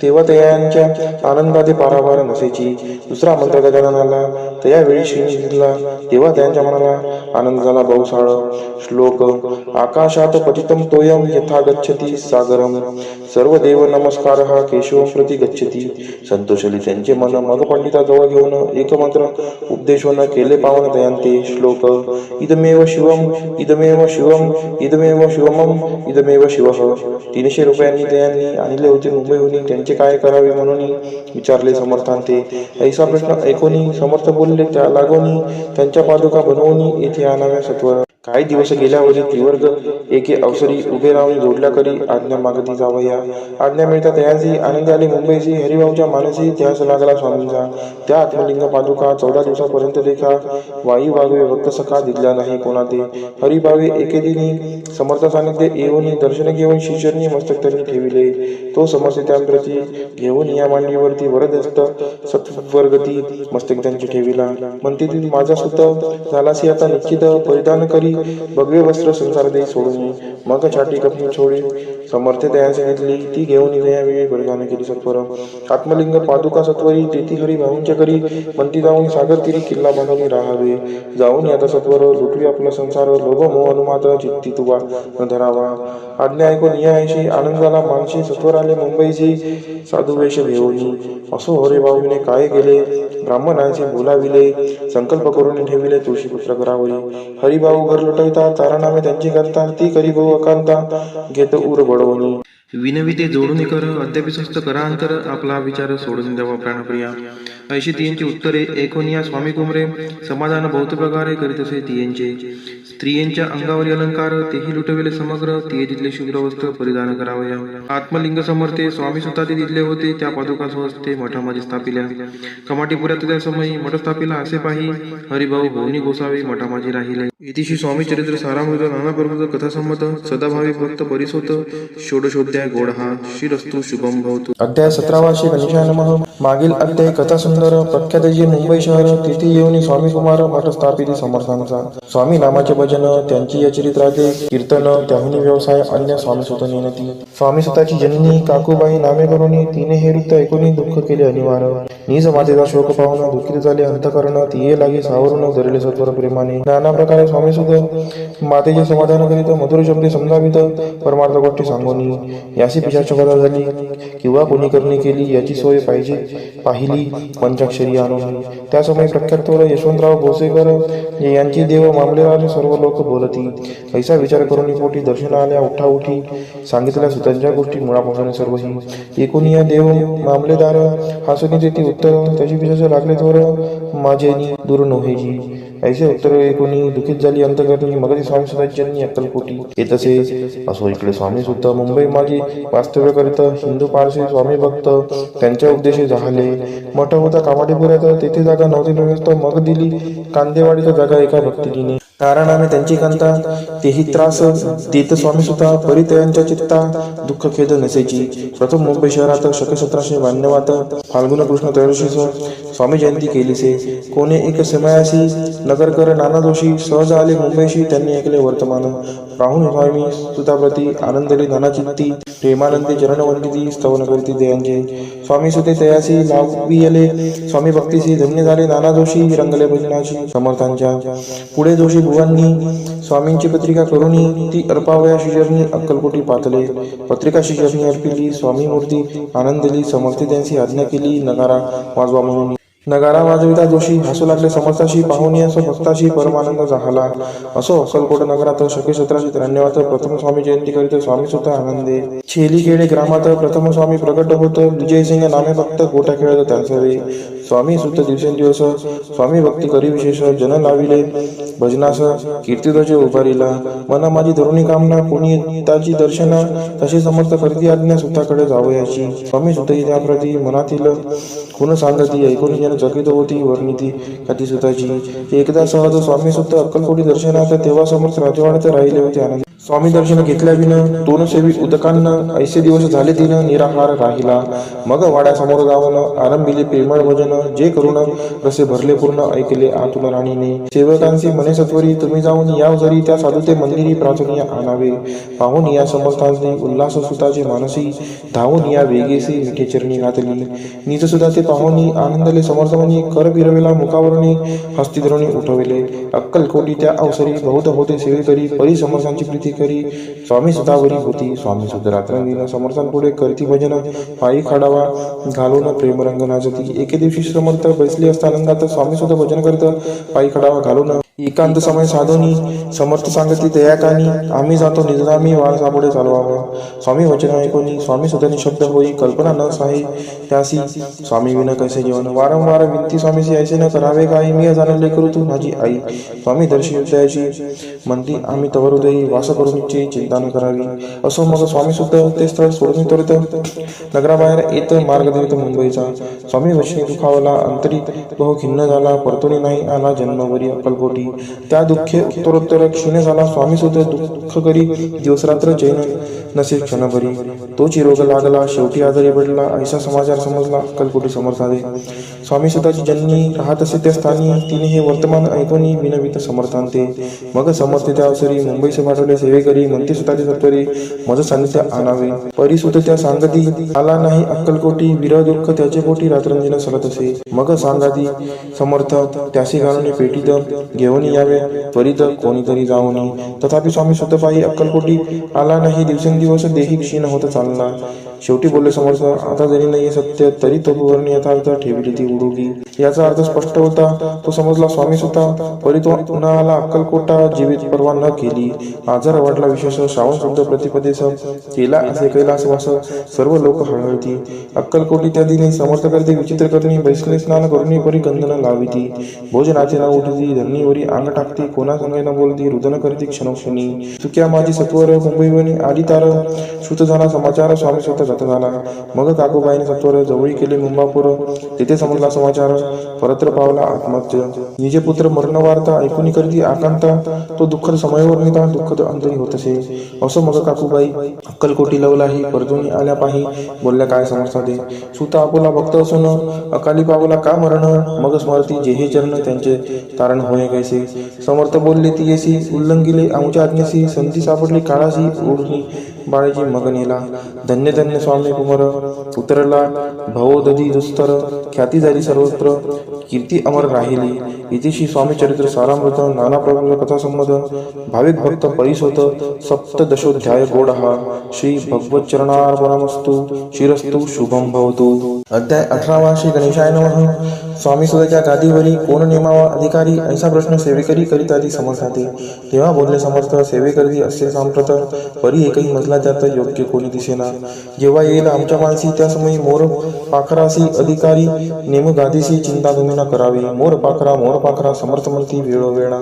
तेव्हा तयांच्या आनंदाते पारावार नसेची. दुसरा मंत्र गजाननाला त्यावेळी श्रीनी दिदला. तेव्हा त्यांच्या मनाला आनंद झाला बहुसाळ. श्लोक: आकाशात पतितं तोयं यथा गच्छति सागरम सर्व देव नमस्कारः केशवं प्रति गच्छति. संतोषली त्यांचे मन. मग पंडिताजवळ घेऊन एक मंत्र उपदेशवन केले पावन दयांते. श्लोक: इदमेव शिवम इदमेव शिवम इदमेव शिवमम इदमेव शिवः. 300 रुपयांनी त्यांनी आणले होते मुंबईहून. त्यांचे काय करावे म्हणून विचारले समर्थांते. ऐसा प्रश्न ऐकून समर्थ बोलले, त्या लागोनी त्यांच्या पादुका बनवून येथे आणाव्या सत्वर. काही दिवस गेल्यावरी त्रिवर्ग एके अवसरी उभे राहून जोडल्या करी आज्ञा मागती जावया. आज्ञा मिळता तयांची आनंद आले मुंबईची. हरिभाऊच्या मानसी ध्यास लागला स्वामींचा. त्या आत्मलिंग पादुका 14 दिवसापर्यंत देखा वायू वागवे भक्त सखा दिसला नाही कोणा ते. हरिभावे एके दिनी समर्थ सानिध्य येऊन दर्शन घेऊन शिष्यांनी मस्तक त्यांनी ठेविले. तो समर्थ त्यांप्रती घेऊन या मांडीवरती वरदस्त सत्वर्गती मस्तक त्यांची ठेविला. म्हणते ती माझा सुत झालासी आता निश्चित. परिधान करी भगवे वस्त्र संसार दे सोडून. मग छाटी कपनी छोडी समर्थ तयांची घेतली. ती घेऊन यावेळी परिधान केली सत्वर. आत्मलिंग पादुका सत्वरी तेथी हरिभाऊंच्या करी. म्हणती जाऊन सागर तीरी किल्ला बांधून राहावे. जाऊन आता सत्वर लुटवी आपला संसार. लोभ मोह अनुमात चित्ती तुवा न धरावा. आज्ञा ऐकून या ऐशी आनंद झाला मानशी. सत्वर आले मुंबईची साधू वेश घेऊन. असो हरिभाऊने काय केले ब्राह्मणांचे बोलाविले. संकल्प करून ठेविले तुळशीपुत्र घरावरी. हरिभाऊ घर लुटविता तारानामे त्यांची करता. ती करी भाऊ अकांता घेत उर बडवणी. विनविते जोडून कर अद्याप स्वस्त करा अंतर. आपला विचार सोडून द्यावा प्राणप्रिया. ऐशी तियांची उत्तरे ऐकून या स्वामी कुमरे. समाधान बहुत प्रकारे करीत असे तियांचे. स्त्रियांच्या अंगावरील अलंकार तेही लुटविले समग्र. तिये तिथले शुभ्र वस्त्र परिधान करावया. आत्मलिंग समर्थे स्वामी सुद्धा ते तिथले होते. त्या पादुका स्वस्ते मठामध्ये स्थापिल्या. कमाटीपुऱ्यात त्या समयी मठ स्थापिला असे पाही. हरिभाऊ भवनी गोसावी मठामाजी राहिले. इतिशी स्वामी चरित्र सारामृत नाना प्रकृत कथासंमत सदाभावी भक्त परिसोत षोडशोध्याय गोडहा. श्रीरस्तु शुभम भवतु. अध्याय 17 श्री गणेशाय नमः. मागील अध्याय कथा सुंदर. प्रख्यात जे मुंबई शहर तिथे येऊन स्वामी कुमार मठ स्थापित समर्थांचा. स्वामी नामाचे भजन त्यांची या चरित्राचे कीर्तन त्याहुनी व्यवसाय अन्य स्वामी सुत नेनती. स्वामी सुताची जननी काकूबाई नामे करून तिने हे वृत्त ऐकून दुःख केले अनिवार्य. निज मातेचा शोक पाहून दुःखित झाले अंतकरण. तिये लागे सावरून धरले सत्वर प्रेमाने. नाना प्रकारे स्वामी सुत मातेचे समाधान करीत मधुर शब्दे समजावित परमार्थ गोष्टी सांगून. यासी पिशाच बाधा झाली किंवा कोणी करणी केली याची सोय पाहिजे पाहिली पंचाक्षरी आणून. त्या समय प्रख्यात यशवंतराव भोसेकर यांची देव मामलेदार सर्व लोक बोलती. ऐसा विचार करून पोटी दर्शन आल्या उठाउठी सांगितल्या सुतांच्या गोष्टी मुळापासून सर्वही. एकूण या देव मामलेदार हासुनी देती उत्तर. त्याची पिशाच लागले थोर माझेनी दूर नव्हेजी. ऐसे उत्तर ऐकून दुखित झाली अंतकरणी. मग ती स्वामी सुतांची अक्कलकोटी येत असे. असो इकडे स्वामी सुत मुंबई माझी वास्तव्य करीत. हिंदू पारसी स्वामी भक्त त्यांच्या उपदेशी झाले. मठ होता कामाडीपुऱ्यात. तेथे जागा नव्हती व्यवस्था. मग दिली कांदेवाडीत जागा एका भक्तिकीने. कारणाने त्यांची कांता तेही त्रास देत स्वामी सुता. परितयांच्या चित्ता दुःख खेद नसेची. प्रथम मुंबई शहरात शके 1792 फाल्गुन कृष्ण त्रयोदशीस स्वामी जयंती केलीसे. कोणे एक समयासी नगरकर नाना जोशी सहज आले मुंबईशी. त्यांनी ऐकले वर्तमान. राहून स्वामी सुताप्रती आनंदली नाना चित्ती. प्रेमानंदी चरणवंदिती स्तवन करीती दयांचे. स्वामी सुते तयासी लावियले. स्वामी भक्तीसी धन्य झाले नाना जोशी. रंगले भजनाची समर्थांच्या. पुढे जोशी बुवांनी स्वामींची पत्रिका करून ती अर्पावया शिष्यरनी अक्कलकोटी पातले. पत्रिका शिष्यरनी अर्पिली. स्वामी मूर्ती आनंदली. समर्थ त्यांची आज्ञा केली नगारा वाजवा म्हणून. नगारा वाजविता जोशी हसू लागले समर्थाशी. पाहुणी असो भक्ताशी परमानंद झाला. असो अक्कलकोट नगरात शके 1793 प्रथम स्वामी जयंती करीत स्वामी सुत आनंदे. छेलीखेडे ग्रामात प्रथम स्वामी प्रगट होत. विजयसिंग नामे भक्त गोट्या खेळत त्यांचे. स्वामी सुत दिवसेंदिवस स्वामी भक्ती करी विशेष. जन लाविले भजनास कीर्तिध्वज उभारिला. मना माझी धरुणी कामना कोणी ताची दर्शना. तशी समर्थ करती आज्ञा सुताकडे जावयाची. स्वामी सुतही त्याप्रती मनातील गुण सांगती. ऐकून जन चकित होती वर्णिती कथी सुताची. एकदा सहज स्वामी सुत अक्कलकोटी दर्शनात. तेव्हा समर्थ राजवाड्यात राहिले होते आनंद. स्वामी दर्शन घेतल्याविन तोन सेवी उदकांना ऐसे दिवस झाले दिन निराहार राहिला. मग वाड्यासमोर जाऊन आरंभिले प्रेमळ भजन, जे करून रसे भरले पूर्ण ऐकले आतुन राणीने. सेवकांचे मने सत्वरी, तुम्ही जाऊन या जरी त्या साधुते मंदिरी प्राचुर्य आणावे. पाहून या समर्थांनी उल्हास सुताचे मानसी, धावून या वेगेसी मिठे चरणी घातली. नीच सुद्धा ते पाहुनी आनंदले समर्थमनी, कर फिरविला मुखावरणी हस्ती धरुणी उठविले. अक्कलकोटी त्या अवसरी बहुत होते सेवेकरी, परी समर्थांची प्रीती करी स्वामी सुतावरी होती. स्वामी सुत रात्रंदिन समर्थांपुढे करती भजन, पायी खाडावा घालून प्रेमरंग नाचती. एके दिवशी समर्थ बसले असता आनंदात, स्वामी सुत भजन करत पायी खाडावा घालून एकांत समय साधोनी. समर्थ सांगती दयाकानी, आम्ही जातो निजनामी वाळ सापुढे चालवावं. स्वामी वचन ऐकोनी स्वामी सुतानी शब्द होई, कल्पना न साही त्यासी स्वामी विन कैसे जीवन. वारंवार विनती स्वामीसी, ऐसे न करावे काही, मी जाणले करू तू माझी आई. स्वामी दर्शी द्यायची म्हणती, आम्ही तवर उदयी वास करून इच्छे चिंता न करावी. असो मग स्वामी सुद्ध ते स्थळ सोडून त्वरित नगराबाहेर येत मार्ग देत मुंबईचा. स्वामी वचनी दुखावला अंतरी बहु खिन्न झाला, परतुनी नाही आला जन्मभरी अक्कलकोटी. त्या दुःखे उत्तरोत्तर क्षीण झाला. स्वामी सुद्धा दुःख करी दिवसरात्र चैन नसे क्षणभरी. तोची रोग लागला शेवटी आजारी पडला, ऐसा समाचार समजला अक्कलकोटी समर्थादे. स्वामी सुताची जननी राहत असे त्या स्थानी, तिने हे वर्तमान ऐकूनी विनवित समर्थांते. मग समर्थ त्या अवसरी मुंबईस पाठवले सेवेकरी, म्हणते सुताचे सत्वरी मज सानिध्य आणावे. परिसुत त्या सांगती, आला नाही अक्कलकोटी, विरह दुःख त्याचे पोटी रात्रंदिन सलत असे. मग सांगाती समर्थ त्यासी घालून पेटीत घेऊन यावे त्वरित कोणीतरी जाऊनी. तथापि स्वामी स्वतःपायी अक्कलकोटी आला नाही, दिवसेंदिवस देही क्षीण होत चालला. शेवटी बोलले समर्थ, आता जरी नाही सत्य तरी तपोवरणी यथार्थ ठेवली ती उडुगी. याचा अर्थ स्पष्ट होता, तो समजला स्वामी स्वतः. परी तो पुन्हा आला अक्कलकोटा, जीवित परवा न केली. आजार वाढला विशेष, श्रावण शुद्ध प्रतिपदेश केला असे कैलासवास. सर्व लोक हळहळती. अक्कलकोटी त्या दिनी समर्थ करते विचित्र करणी, बैसले स्नान करुणी परी गंधन लाविती. भोजनाचे न उठती, धरणीवरी अंग टाकती, कोणा संगे न बोलती, रुदन करती क्षणोक्षणी. चुक्या माझी सत्वर मुंबईवनी आली तार, श्रुत झाला समाचार स्वामी स्वतः गत झाला. मग काकूबाईने सत्वर जवळी केले मुंबापूर, तेथे समजला समाचार. परत्र पावला आत्महत्य, निजे पुत्र मरण वार्ता ऐकुनी करती आकांता. तो दुःखद समयवर्णिता दुःखद अंतरी होत असे. असं मग काकूबाई अक्कलकोटी लवलाही, परतुनी आल्या पाही बोलल्या काय समर्थादे. सुता आपुला भक्त असून अकाली पावला का मरण, मग स्मरती जेहे चरण त्यांचे तारण होय कैसे. समर्थ बोलले ती येसी, उल्लंघिले आमच्या आज्ञेसी, संधी सापडली काळाशी उरली बाळीची मग नेला. धन्य धन्य स्वामी कुमार उतरला भवोदधी दुस्तर, ख्याती झाली सर्वत्र कीर्ती अमर राहिली. इतिशी स्वामी चरित्र सारामृत, नाना प्रबंध कथा संमत, भाविक भक्त परिसोत सप्तदशोध्याय गोड हा. श्री भगवत चरणार्पणमस्तु, शिरस्तु शुभम भवतु. अध्याय 18. श्री गणेशाय नमः. स्वामी सुताच्या गादीवरी कोण नेमावा अधिकारी, ऐसा प्रश्न सेवेकरी करीत आधी समर्थाते. तेव्हा बोलले समर्थ, सेवेकरी असे सांप्रत, परी एकही मजला त्यात योग्य कोणी दिसेना. जेव्हा येईल आमच्या मानसी त्या समयी मोर पाखरासी अधिकारी, नेम गादीसी चिंता तुम्ही न करावी. मोर पाखरा समर्थ म्हणती वेळोवेळा,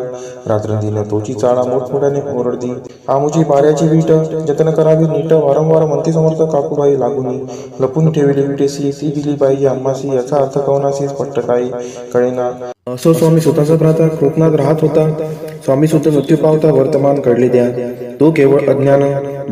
रात्रंदिन तोची चाळा मोठमोठ्याने ओरडती. आमुची पाऱ्याची वीट जतन करावी नीट, वारंवार म्हणते समर्थ काकूबाई लागुनी. लपून ठेवली विटेसी, ती दिली पाहिजे आम्हासी, याचा अर्थ कवनासी स्पष्ट काही कळेना. असो स्वामी स्वतःचा भ्राता कोकणात राहत होता. स्वामी सुद्धा मृत्यू पावता वर्तमान कळले द्या. तो केवळ अज्ञान,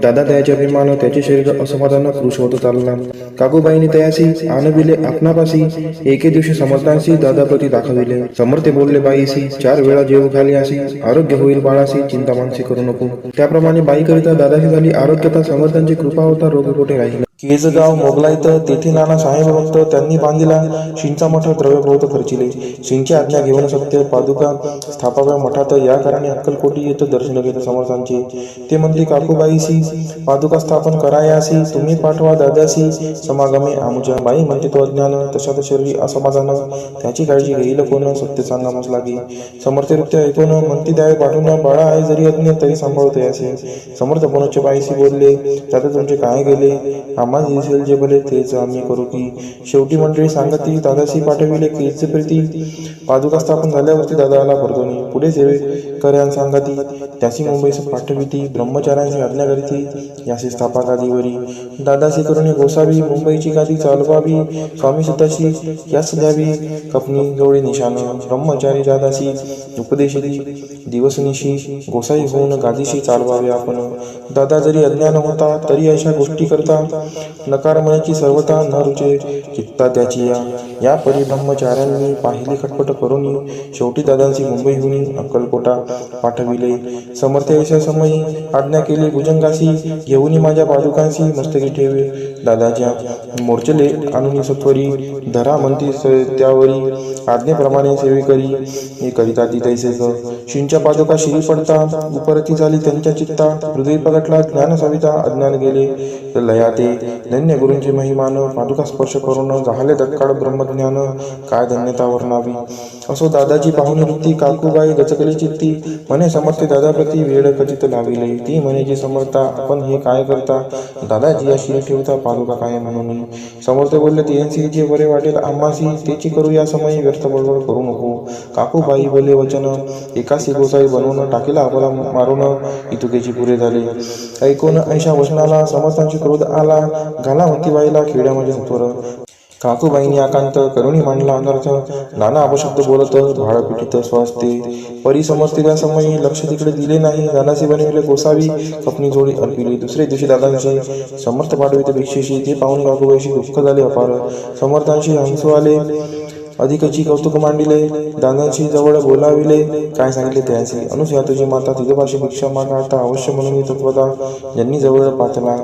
दादा दयाचे अभिमान, त्याचे शरीर असमाधान कृश होत चालला. काकूबाईने तयासी आणविले आपणापासी, एके दिवशी समर्थांशी दादाप्रती दाखविले. समर्थ बोलले बाईसी, 4 वेळा जेव घाली असी, आरोग्य होईल बाळासी, चिंता मानसी करू नको. त्याप्रमाणे बाई करिता दादाशी झाली आरोग्यता, समर्थांची कृपा होता रोग कोठे राहिले. केजगाव मोगलाईत तेथे नाना साहेब भक्त, त्यांनी बांधिला शिंचा मठ, द्रव्य बहुत खर्चिले. शिंची आज्ञा घेऊन सत्य पादुका स्थापाव्या मठात, या कारणे अक्कलकोटी येत दर्शन घेत समर्थांचे. ते म्हणते काकूबाईसी, पादुका स्थापन करायासी, तुम्ही पाठवा दादासी समागमे आमुच्या. बाई म्हणते तो अज्ञान, तशात शरीर असमाधान, त्याची काळजी घेईल कोण, सत्य सांगा मस लागी. समर्थरित्य ऐकून म्हणती द्यावे पाठवून, बाळा आहे जरी अज्ञ तरी सांभाळते असे. समर्थ पुनश्च बाईसी बोलले, त्यात तुमचे काय गेले, आम्हाला दिसेल जे भले तेच आम्ही करू की. शेवटी मंडळी सांगती दादाशी पाठविले केच प्रीती. पादुका स्थापन झाल्यावरती दादाला परतोनी. पुढे सेवे कर्यान सांगती त्यासी मुंबईस पाठविती ब्रह्मचार्यांची आज्ञा करीती यासी स्थापा गादीवरी दादासी करुणी गोसावी मुंबईची गादी चालवावी स्वामी सुताशी यास द्यावी कपनी जोडी निशान ब्रह्मचारी दादासी उपदेशिती दिवसनिशी गोसाई होऊन गादीशी चालवावे आपण दादा जरी अज्ञान होता तरी अशा गोष्टी करता नकार मनाची सर्वता न रुचे चित्ता त्याची या परी ब्रह्मचार्यांनी पाहिली खटपट करून शेवटी दादांची मुंबईहून अक्कलकोटा पाठविले समर्थेच्या समयी आज्ञा केली भुजंगासी घेऊन माझ्या पादुकांशी मस्तकी ठेवे दादाच्या मोर्चले आणून सत्वरी धरा म्हणती त्यावरी आज्ञेप्रमाणे सेवे करी करिता ती तैसे शिंच्या पादुका शिरी पडता उपरती झाली त्यांच्या चित्ता हृदय पगटला ज्ञान सविता अज्ञान गेले लयाते धन्य गुरूंचे महिमान पादुका स्पर्श करून झाले तत्काळ ब्रह्मज्ञान काय धन्यता वर्णावी असो दादाची पाहुणी वृत्ती काकूबाई गचकली चित्ती म्हणे समर्थ दादाप्रती वेळ खचित लाविले ती म्हणे जी समर्था आपण हे काय करता दादाजी या शिरी ठेवता पादुका काय म्हणून समर्थ बोलले त्यांची जे बरे वाटेल आम्हासी त्याची करू या समयी व्यर्थ बडबड करू नको काकूबाई बोले वचन एकासी गोसाई बनवून टाकीला आपला मारून इतुकेची पुरे झाले ऐकून ऐशा वचनाला समर्थांची क्रोध आला घाला मतीबाईला खेड्यामध्ये सत्वर काकूबाईंनी आकांत करुणी मांडला अनर्थ नाना अपशब्द बोलत भाडपिटीत स्वस्ते परी समजते त्या समयी लक्ष तिकडे दिले नाही दादासी बनविले गोसावी कपनी जोडी अर्पिली दुसरे दिवशी दादांची समर्थ पाठवित भिक्षेशी ते पाहून काकूबाईशी दुःख झाले अपार समर्थांशी हंसू आले अधिकची कौतुक मांडिले दादांशी जवळ बोलाविले काय सांगितले त्याची अनुसया तुझी माता तिजपाशी भिक्षा मागता अवश्य म्हणून तत्वता ज्यांनी जवळ पातला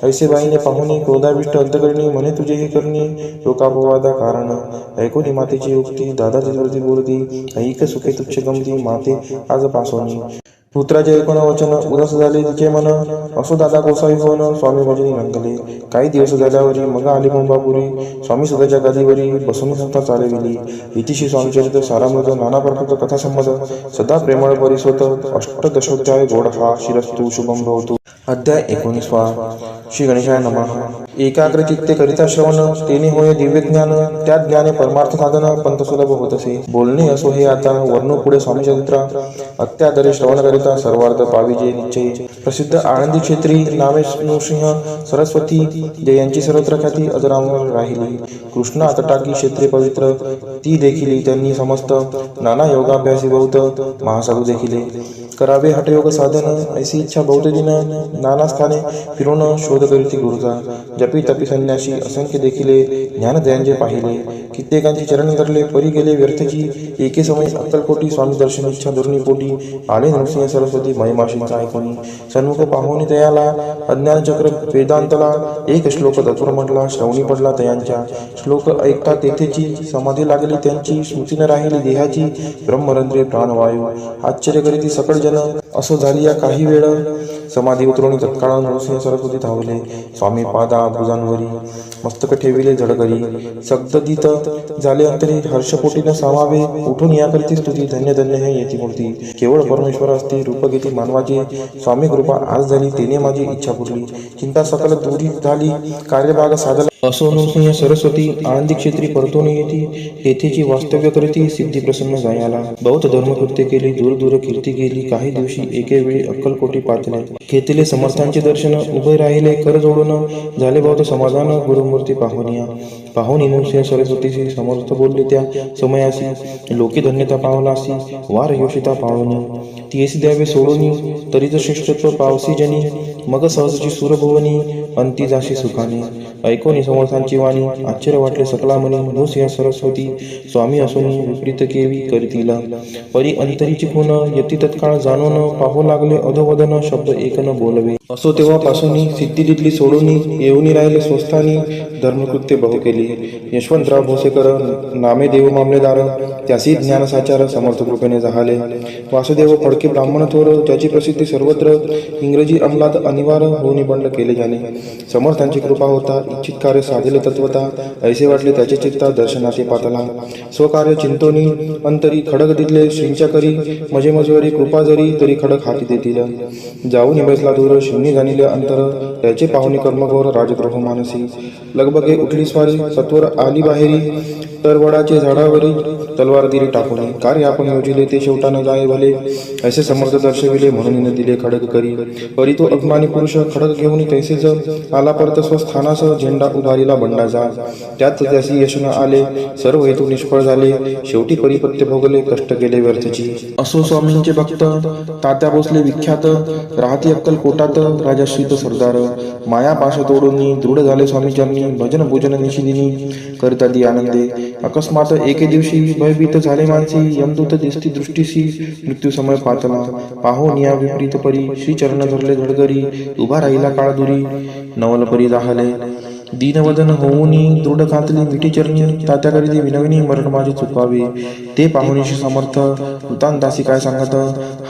ऐसेबाईने पाहुणी क्रोधाविष्ट अंतकरणी म्हणे तुझे हे करणी लोकापवादा कारण ऐकून मातेची युक्ती दादा तिजवरती बोलती ऐक सुखे तुच्छ गमती माते आज पासोनी पुत्राचे ऐकून वचन उदास झाले तिचे मन असो दादा गोसावी होऊन स्वामी भजनी रंगले काही दिवस झाल्यावरी मग आली मुंबापुरी स्वामी सुधाच्या गादीवरी बसून संस्था चालविली इतिशी स्वामीचरित्र सारामृत नाना प्रकारचा कथा संमत सदा प्रेमळ परिसोत अष्टदशोध्याय गोड हा शिरस्तु शुभम भवतु अध्याय 19 श्री गणेशाय नमः एकाग्र चित्ते करिता श्रवण तेने होय दिव्य ज्ञान त्या ज्ञाने परमार्थ साधन पंत सुलभ होत असे बोलणे असो हे आता वर्णू पुढे स्वामी चरित्र अत्यादरे श्रवण करिता सर्वार्थ पाविजे निश्चय प्रसिद्ध आनंदी क्षेत्री नामे नृसिंह सरस्वती यांची सर्वत्र ख्याती अजरामर राहिली कृष्णा तटाकी क्षेत्रे पवित्र ती देखील त्यांनी समस्त नाना योगाभ्यासी बहुत महासाधू देखिले करावे हठयोग साधन ऐसी इच्छा बहुत दिन नाना स्थाने फिरून शोध करीती गुरुचा जपी तपी संन्यासी असंख्य देखिले ज्ञानदयांचे पाहिले कित्येकांची चरण धरले परी गेले व्यर्थची एके समय अक्कलकोटी स्वामी दर्शन इच्छा धोरणी पोटी आले नृसिंह सरस्वती महिमाशींचा ऐकून सन्मुख पाहुणी तयाला अज्ञान चक्र वेदांतला एक श्लोक तत्पर म्हटला श्रवणी पडला तयांच्या श्लोक ऐकता तेथेची समाधी लागली त्यांची स्मृती न राहिली देहाची ब्रह्मरंध्रे प्राणवायू आश्चर्य करीती सकळ जन असो झाली या काही वेळ समाधी उतरवणी तत्काळ नृसिंह सरस्वती धावले स्वामी पादा भुजांवरी मस्तक ठेविले झडकरी सगदित झाले अंतरी हर्षपोटीनं सामावे उठून याकरिती स्तुती धन्य धन्य हे येती मूर्ती केवळ परमेश्वर असती रूप घेती मानवाची स्वामी कृपा आज झाली तेने माझी इच्छा पुरली चिंता सकल दूरी झाली कार्यभाग साधला असो नृसिंह सरस्वती आनंदी क्षेत्री परतून येती तेथेची वास्तव्य करीती सिद्धी प्रसन्न जायाला बहुत धर्मकृत्य केली दूर दूर कीर्ती गेली काही दिवशी एके वेळी अक्कलकोटी पातले घेतले समर्थांचे दर्शन उभे राहिले कर जोडून झाले बहुत समाधान गुरुमूर्ती पाहुणी नृसिंह सरस्वतीशी समर्थ बोलले त्या समयासी लोके धन्यता पावलासी वार योषिता पावनी तीस द्यावे सोडूनी तरीच श्रेष्ठत्व पावसी जनी मग सहजची सुरभुवनी अंती जाशी सुखाने ऐकोनी समर्थांची वाणी आश्चर्य वाटले सकला मनी नृसिंह सरस्वती स्वामी असून विपरीत केवी करीतीला परी अंतरीची खून यती तत्काळ जाणून पाहू लागले अधोवदन शब्द एक न बोलवे असो तेव्हापासून सिद्धी दिली सोडून येऊनी राहिले स्वस्थानी धर्मकृत्य बहु केली यशवंतराव भोसेकर नामे देव मामलेदार त्यासी ज्ञानसाचार समर्थ कृपेने झाले वासुदेव फडके ब्राह्मण थोर ज्याची प्रसिद्धी सर्वत्र इंग्रजी अंमलात अनिवार्य होऊन बंड केले जाणे समर्थांची कृपा होता इच्छित कार्य साधिले तत्वता ऐसे वाटले त्याचे चित्ता दर्शनाचे पातला स्वकार्य चिंतोनी अंतरी खडक दिले श्रींच्या करी मजे मजवरी कृपा जरी तरी खडक हाती देतील जाऊन बसला दूर शिवनी जाणिले अंतर त्याचे पाहुणी कर्मघोर राजद्रोह मानसी लगबगे उठली स्वारी सत्वर आली बाहेरी, तर वडाचे झाडावरी तलवारगिरी टाकून कार्य आपण योजिले ते शेवटानं जाय भले, ऐसे समर्थ दर्शविले म्हणून दिले खडक करी. परी तो अभिमानी पुरुष खडक घेऊन तैसेच आला परत स्वस्थानास, झेंडा उभारीला बंडाचा. त्यात त्यासी यश न आले, सर्व हेतू निष्फळ झाले, शेवटी परिपत्य भोगले, कष्ट केले व्यर्थची. असो स्वामींचे भक्त तात्या भोसले विख्यात, राहती अक्कलकोटात राजाश्रित सरदार. माया पाश तोडून दृढ झाले स्वामीचरणी, भजन पूजन निशिदिनी करता दी आनंदे. अकस्मात एके दिवशी भयभीत झाले मानसी, यमदूत दिसती दृष्टीसी मृत्यू समय पातला. पाहून या विपरीत परी श्रीचरण धरले धडगरी, उभा राहिला काळदुरी नवल परी जाहले. दीनवदन होऊनी दृढ कातली मिठी चरणी, तात्याकरिती विनविनी मरण माझे चुकावे. ते पाहुणीशी समर्थ दासी काय सांगत,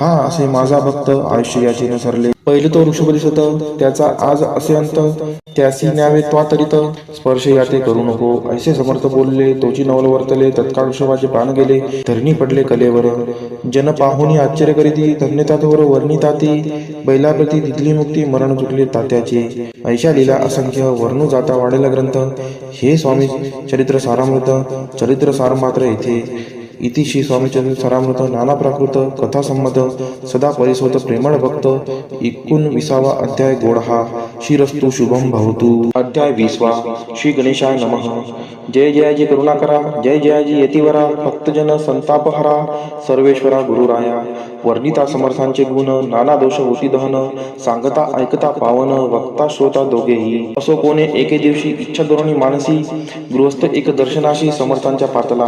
हा असे माझा भक्त आयुष्य याचे न सरले. पहिले तो ऋषभ दिसत, त्याचा आज असे अंत, त्यासी न्यावे त्वा तरित, स्पर्श याते करू नको. ऐसे समर्थ बोलले, तोची नवल वर्तले, तत्काळ ऋषभाचे प्राण गेले, धरणी पडले कलेवर. जन पाहुणी आश्चर्य करीती, धन्यतातवर वर्णिताती, बैलाप्रती दिली मुक्ती, मरण चुकले तात्याचे. ऐशा लीला असंख्य, वर्णू जाता वाढेल ग्रंथ. हे स्वामी चरित्र सारामृत, चरित्र सार मात्र येथे. इति श्री स्वामी चरित्र सारामृत नाना प्राकृत कथा संमत, सदा परिसोत प्रेमळ भक्त. 19वा अध्याय गोड हा. श्रीरस्तु शुभम भवतु. अध्याय 20वा. श्री गणेशाय नमः. जय जयाजी करुणाकरा, जय जयाजी यतिवरा, भक्तजन संतापहरा, सर्वेश्वरा गुरुराया. वर्णिता समर्थांचे गुण, नाना दोष होती दहन, सांगता ऐकता पावन, वक्ता श्रोता दोघेही. असो कोणे एके दिवशी इच्छा धोरणी मानसी, गृहस्थ एक दर्शनाशी समर्थांच्या पातला.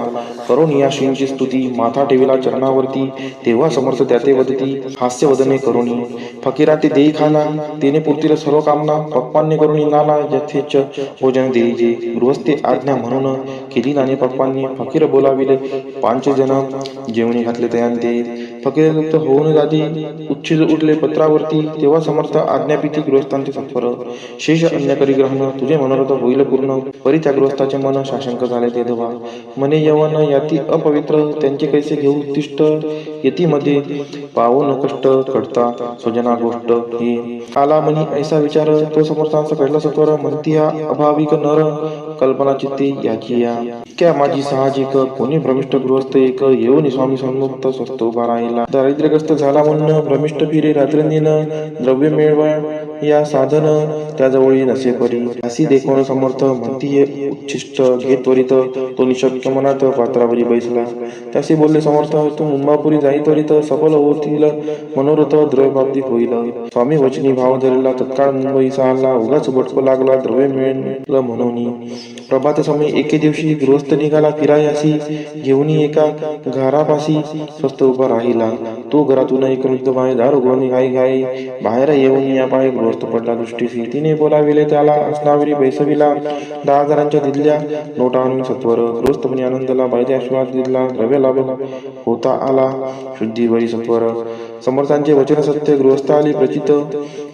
करून या श्रींची स्तुती, माथा ठेविला चरणावरती, तेव्हा समर्थ त्याते वदती, हास्य वदने करुणी. फकीरा ते देई खाना, तेने पुरतील सर्व कामना, पप्पांनी करुणी नाना यथेच भोजन देईजे. गृहस्थे आज्ञा म्हणून केली नाने पप्पांनी, फकीर बोलाविले 5 जण, जेवणी घातले तयांते. फकीर तृप्त होऊन जाती, उच्छिज उठले पत्रावरती, तेव्हा समर्थ आज्ञापिती गृहस्थांचे सत्वर. शेष अन्य करी ग्रहण, तुझे मनोरथ होईल पूर्ण. परी त्या गृहस्थाचे मन शाशंक झाले ते धवा. मने यवन याती अपवित्र, त्यांचे कैसे घेऊ तिष्ठ. यतीमध्ये पावन कष्ट कटता स्वजना गोष्ट ही. आला मनी ऐसा विचार, तो समर्थांचा घडला सत्वर. म्हणती हा अभाविक नर, कल्पना चित्ते याची या. क्या माझी साहजिक, कोणी भ्रमिष्ठ गृहस्थ एक, येऊन स्वामी सन्मुक्त स्वस्त उभा राहिला. दारिद्र्यग्रस्त झाला म्हणून भ्रमिष्ठ फिरे रात्रंदिन, द्रव्य मिळवा या साधन त्याजवळी नसे परी. अशी देखून समर्थ म्हणती उच्छिष्ट घे त्वरित, तो निशक्य मनात पात्रावरी बैसला. त्याशी बोलले समर्थ, तू मुंबापुरी जाई त्वरित, सफल होतील मनोरथ द्रव्यप्राप्ती होईल. स्वामी वचनी भाव धरला, तत्काळ मुंबई चालला, उगाच बटको लागला द्रव्य मिळेल म्हणून. प्रभात समय एके दिवशी गृहस्थ निघाला फिरायासी, घेऊन एका घरापाशी स्वस्त उभा राहिला. तो घरातून एक वृद्ध बाई दार उघडून घाई घाई बाहेर येऊन या पाय गृहस्थ पडला दृष्टीसी. तिने बोलाविले त्याला, असनावरी बैसविला, 10 हजारांच्या दिल्या नोटा आणून सत्वर. गृहस्थपणे आनंदला, बाईने आशीर्वाद दिला, द्रव्य लाभ होता आला, शुद्धी बरी सत्वर. समर्थांचे वचन सत्य, गृहस्थ आली प्रचित,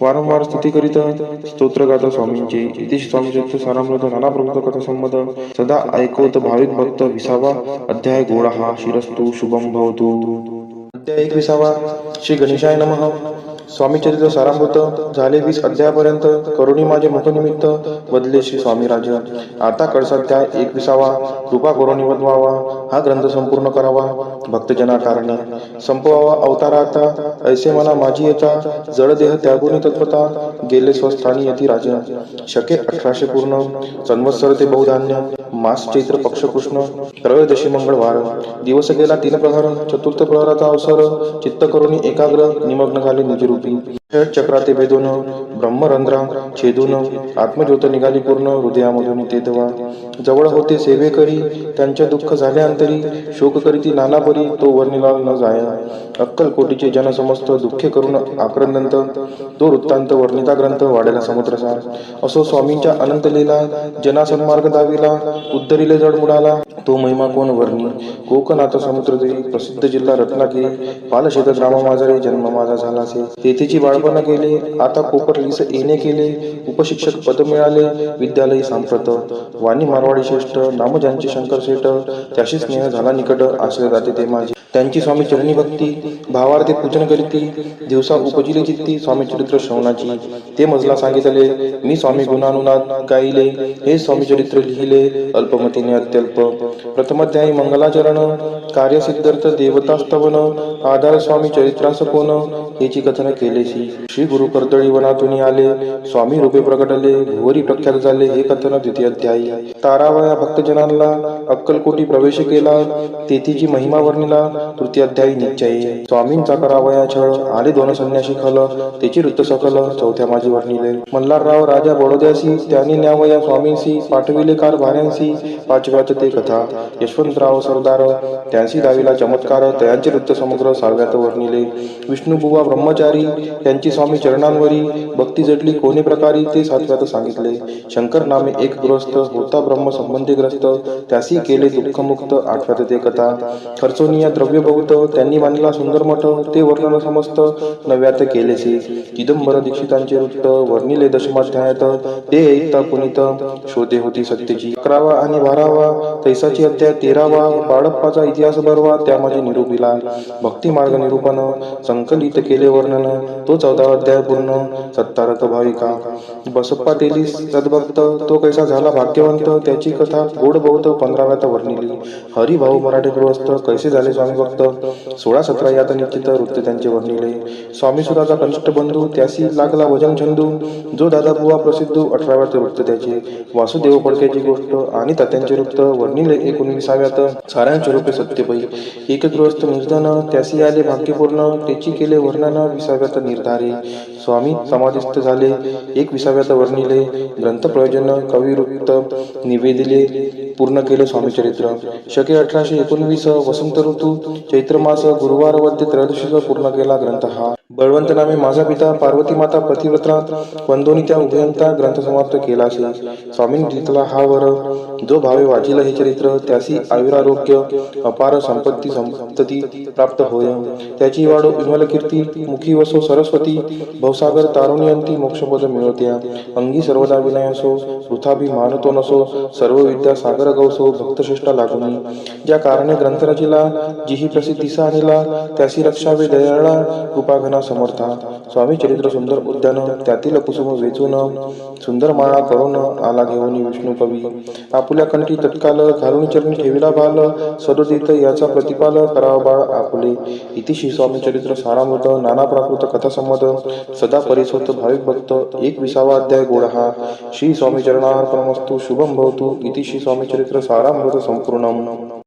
वारंवार स्तुती करीत, स्तोत्र गाता स्वामींचे. इति स्वामी चरित्र सारामृत नाना प्रभुत कथा संमत, सदा ऐकवत भाविक भक्त. 20वा अध्याय गोड हा. श्रीरस्तु शुभम भवतु. अध्याय 21वा. श्री गणेशाय नमः. स्वामी चरित्र सारामृत झाले 20 अध्यायापर्यंत. करुणी माझे मुखनिमित्त वदले श्री स्वामी राज. आता कडसाध्याय 21वा. कृपा करुणी वदवावा, हा ग्रंथ संपूर्ण करावा, भक्तजना कारणे संपवावा अवताराता. ऐसे मला माझी येता, जड देह त्यागुनी तत्पता, गेले स्वस्थानी यती राज. शके 1800 पूर्ण, संवत्सर ते बहुधान्य, मास चैत्र पक्ष कृष्ण, त्रयोदशी मंगळवार. दिवस गेला 3 प्रहर, चतुर्थ प्रहराचा अवसर, चित्त करुणी एकाग्र, निमग्न झाले निजरूपी. चक्राते भेदून, ब्रह्मरंध्रा छेदून, आत्मज्योत निघाली पूर्ण, हृदयामधून ते दवा. जवळ होते सेवे करी, त्यांचे दुःख झाले अंतरी, शोक करीती नाना परी, तो वर्णिला न जाय. अक्कलकोटीचे जन समस्त दुःखे करून आक्रंदंत, तो वृत्तांत वर्णिता ग्रंथ वाढेला समुद्रसार. असो स्वामींच्या अनंत लीला, जना सन्मार्ग दाविला, उद्धरिले जड मुडाला, तो महिमा कोण वर्णी. कोकणात समुद्रदेवी, प्रसिद्ध जिल्हा रत्नागिरी, बालशेत ग्राम माझरे, जन्म माझा झालासे. तेथेची बाळपण गेले, आता कोपरलीस येणे केले. उपशिक्षक पद मिळाले, विद्यालयी सांप्रत. वाणी मारवाडी श्रेष्ठ, नाम ज्यांचे शंकर शेठ. त्याशी स्नेह झाला निकट, आश्रय जाते ते माझे. त्यांची स्वामी चरणी भक्ती, भावार्थे पूजन करीती. दिवसा उपजिले चित्ती, स्वामी चरित्र श्रवणाची. ते मजला सांगितले, मी स्वामी गुणानुनाद गाईले. हे स्वामी चरित्र लिहिले, अल्पमतीने अत्यल्प. प्रथमाध्यायी मंगलाचरण, कार्यसिद्धार्थ देवतास्तवन. आधार स्वामी चरित्रास कोण, याची कथन केलेसी. श्री गुरु कर्दळी वनातून आले, स्वामी रूपे प्रकटले. भुवरी प्रख्यात झाले, हे कथन द्वितीय अध्यायी. तारावया भक्तजनांना अक्कलकोटी प्रवेश केला, तेथीची महिमा वर्णिला. तृतीय अध्यायी निश्चयी. स्वामींचा करावया छळ, आले दोन संन्यासी खल. त्याची वृत्त सकल, चौथ्या माझी वर्णिले. मल्हारराव राजा बडोद्यासी, त्याने न्यावया स्वामींसी. पाठविले कार भाऱ्यांसी, पाचव्यात ते कथा. यशवंतराव सरदार, त्यांसी दाविला चमत्कार. त्यांचे वृत्त समग्र सहाव्यात वर्णिले. विष्णुबुवा ब्रह्मचारी, त्यांची स्वामी चरणांवरी भक्ती जटली कोणी प्रकारी, ते सातव्यात सांगितले. शंकर नामे एक गृहस्थ, होता ब्रह्म संबंधी ग्रस्त. त्यासी केले दुःखमुक्त, आठव्यात ते कथा. खर्चोनिया द्रव्य बहुत, त्यांनी बांधला सुंदर मठ. ते वर्णन समस्त, नव्यात केलेसे. चिदंबर दीक्षितांचे वृत्त वर्णिले दशमाध्यायात. ते ऐकता पुनीत, शोधे होती सत्यची. 11वा आणि 12वा तैसाची अध्याय. 13वा बाळप्पाचा इतिहास बरवा, त्यामध्ये निरूपिला. भक्ती मार्ग निरूपण, संकलित केले वर्णन. तो 14वा अध्याय पूर्ण. सत्तारथ भाविका, बसप्पा तेली सद्भक्त. तो कैसा झाला भाग्यवंत, त्याची कथा गोड बहुत 15व्यात वर्णिली. हरिभाऊ मराठे गृहस्थ, कैसे झाले स्वामी भक्त. 16-17 यात निश्चित वृत्त त्यांचे वर्णिले. स्वामी सुराचा कनिष्ठ बंधू, त्यासी लागला भजन छंदू. जो दादा बुवा प्रसिद्ध, 18व्यात वृत्त त्याचे. वासुदेव फडक्याची गोष्ट आणि तात्यांचे वृत्त वर्णिले 19व्यात. सारांचे रूपे सत्यपै. एक गृहस्थ निर्धन, त्यासी आले भाग्यपूर्ण. त्याची केले वर्णन 20व्यात निर्धारे. स्वामी समाधिस्थ झाले, 21व्यात वर्णिले. ग्रंथ प्रयोजन कविवृत्त निवेदिले, पूर्ण केले स्वामी चरित्र. शके 1819 वसंत ऋतू, चैत्र मास, गुरुवार वद्य त्रयोदशीचा पूर्ण केला ग्रंथ हा. बळवंत नामे माझा पिता, पार्वती माता पतिव्रता. वंदोनी त्या उभयंता, ग्रंथ समाप्त केला असे. स्वामींनी दिसला हा वर, जो भावे वाचिला हे चरित्र. त्यासी आयुरारोग्य, अपार संपत्ती संपत्ती प्राप्त होय. त्याची वाढो विमल कीर्ती, मुखी वसो सरस्वती. भवसागर तारुण्यंती, मोक्षपद मिळवत्या. अंगी सर्वदा विनय असो, वृथाभिमान तो नसो. सर्व विद्या सागर गवसो, भक्तश्रेष्ठा लागुनी. ज्या कारणे ग्रंथ रचिला, जिही प्रसिद्धीसा आणिला. त्यासी रक्षावे दयाळा, कृपा घना समर्था. स्वामी चरित्र सुंदर उद्यान, त्यातील कुसुम वेचून. सुंदर माळा करून आला घेऊन विष्णू कवी. आपुल्या कंठी तत्काल, घालून चरणी ठेविला भाल. सदोदित याचा प्रतिपाल, करावा बाळ आपुले. इतिशी स्वामी चरित्र सारामृत, नाना प्राकृत कथा संमत. सदा परिसोत भाविक भक्त, 21वा अध्याय गोड हा. श्री स्वामी चरणार्पणमस्तु. शुभम भवतु. इतिशी स्वामी चरित्र सारामृत संपूर्णम.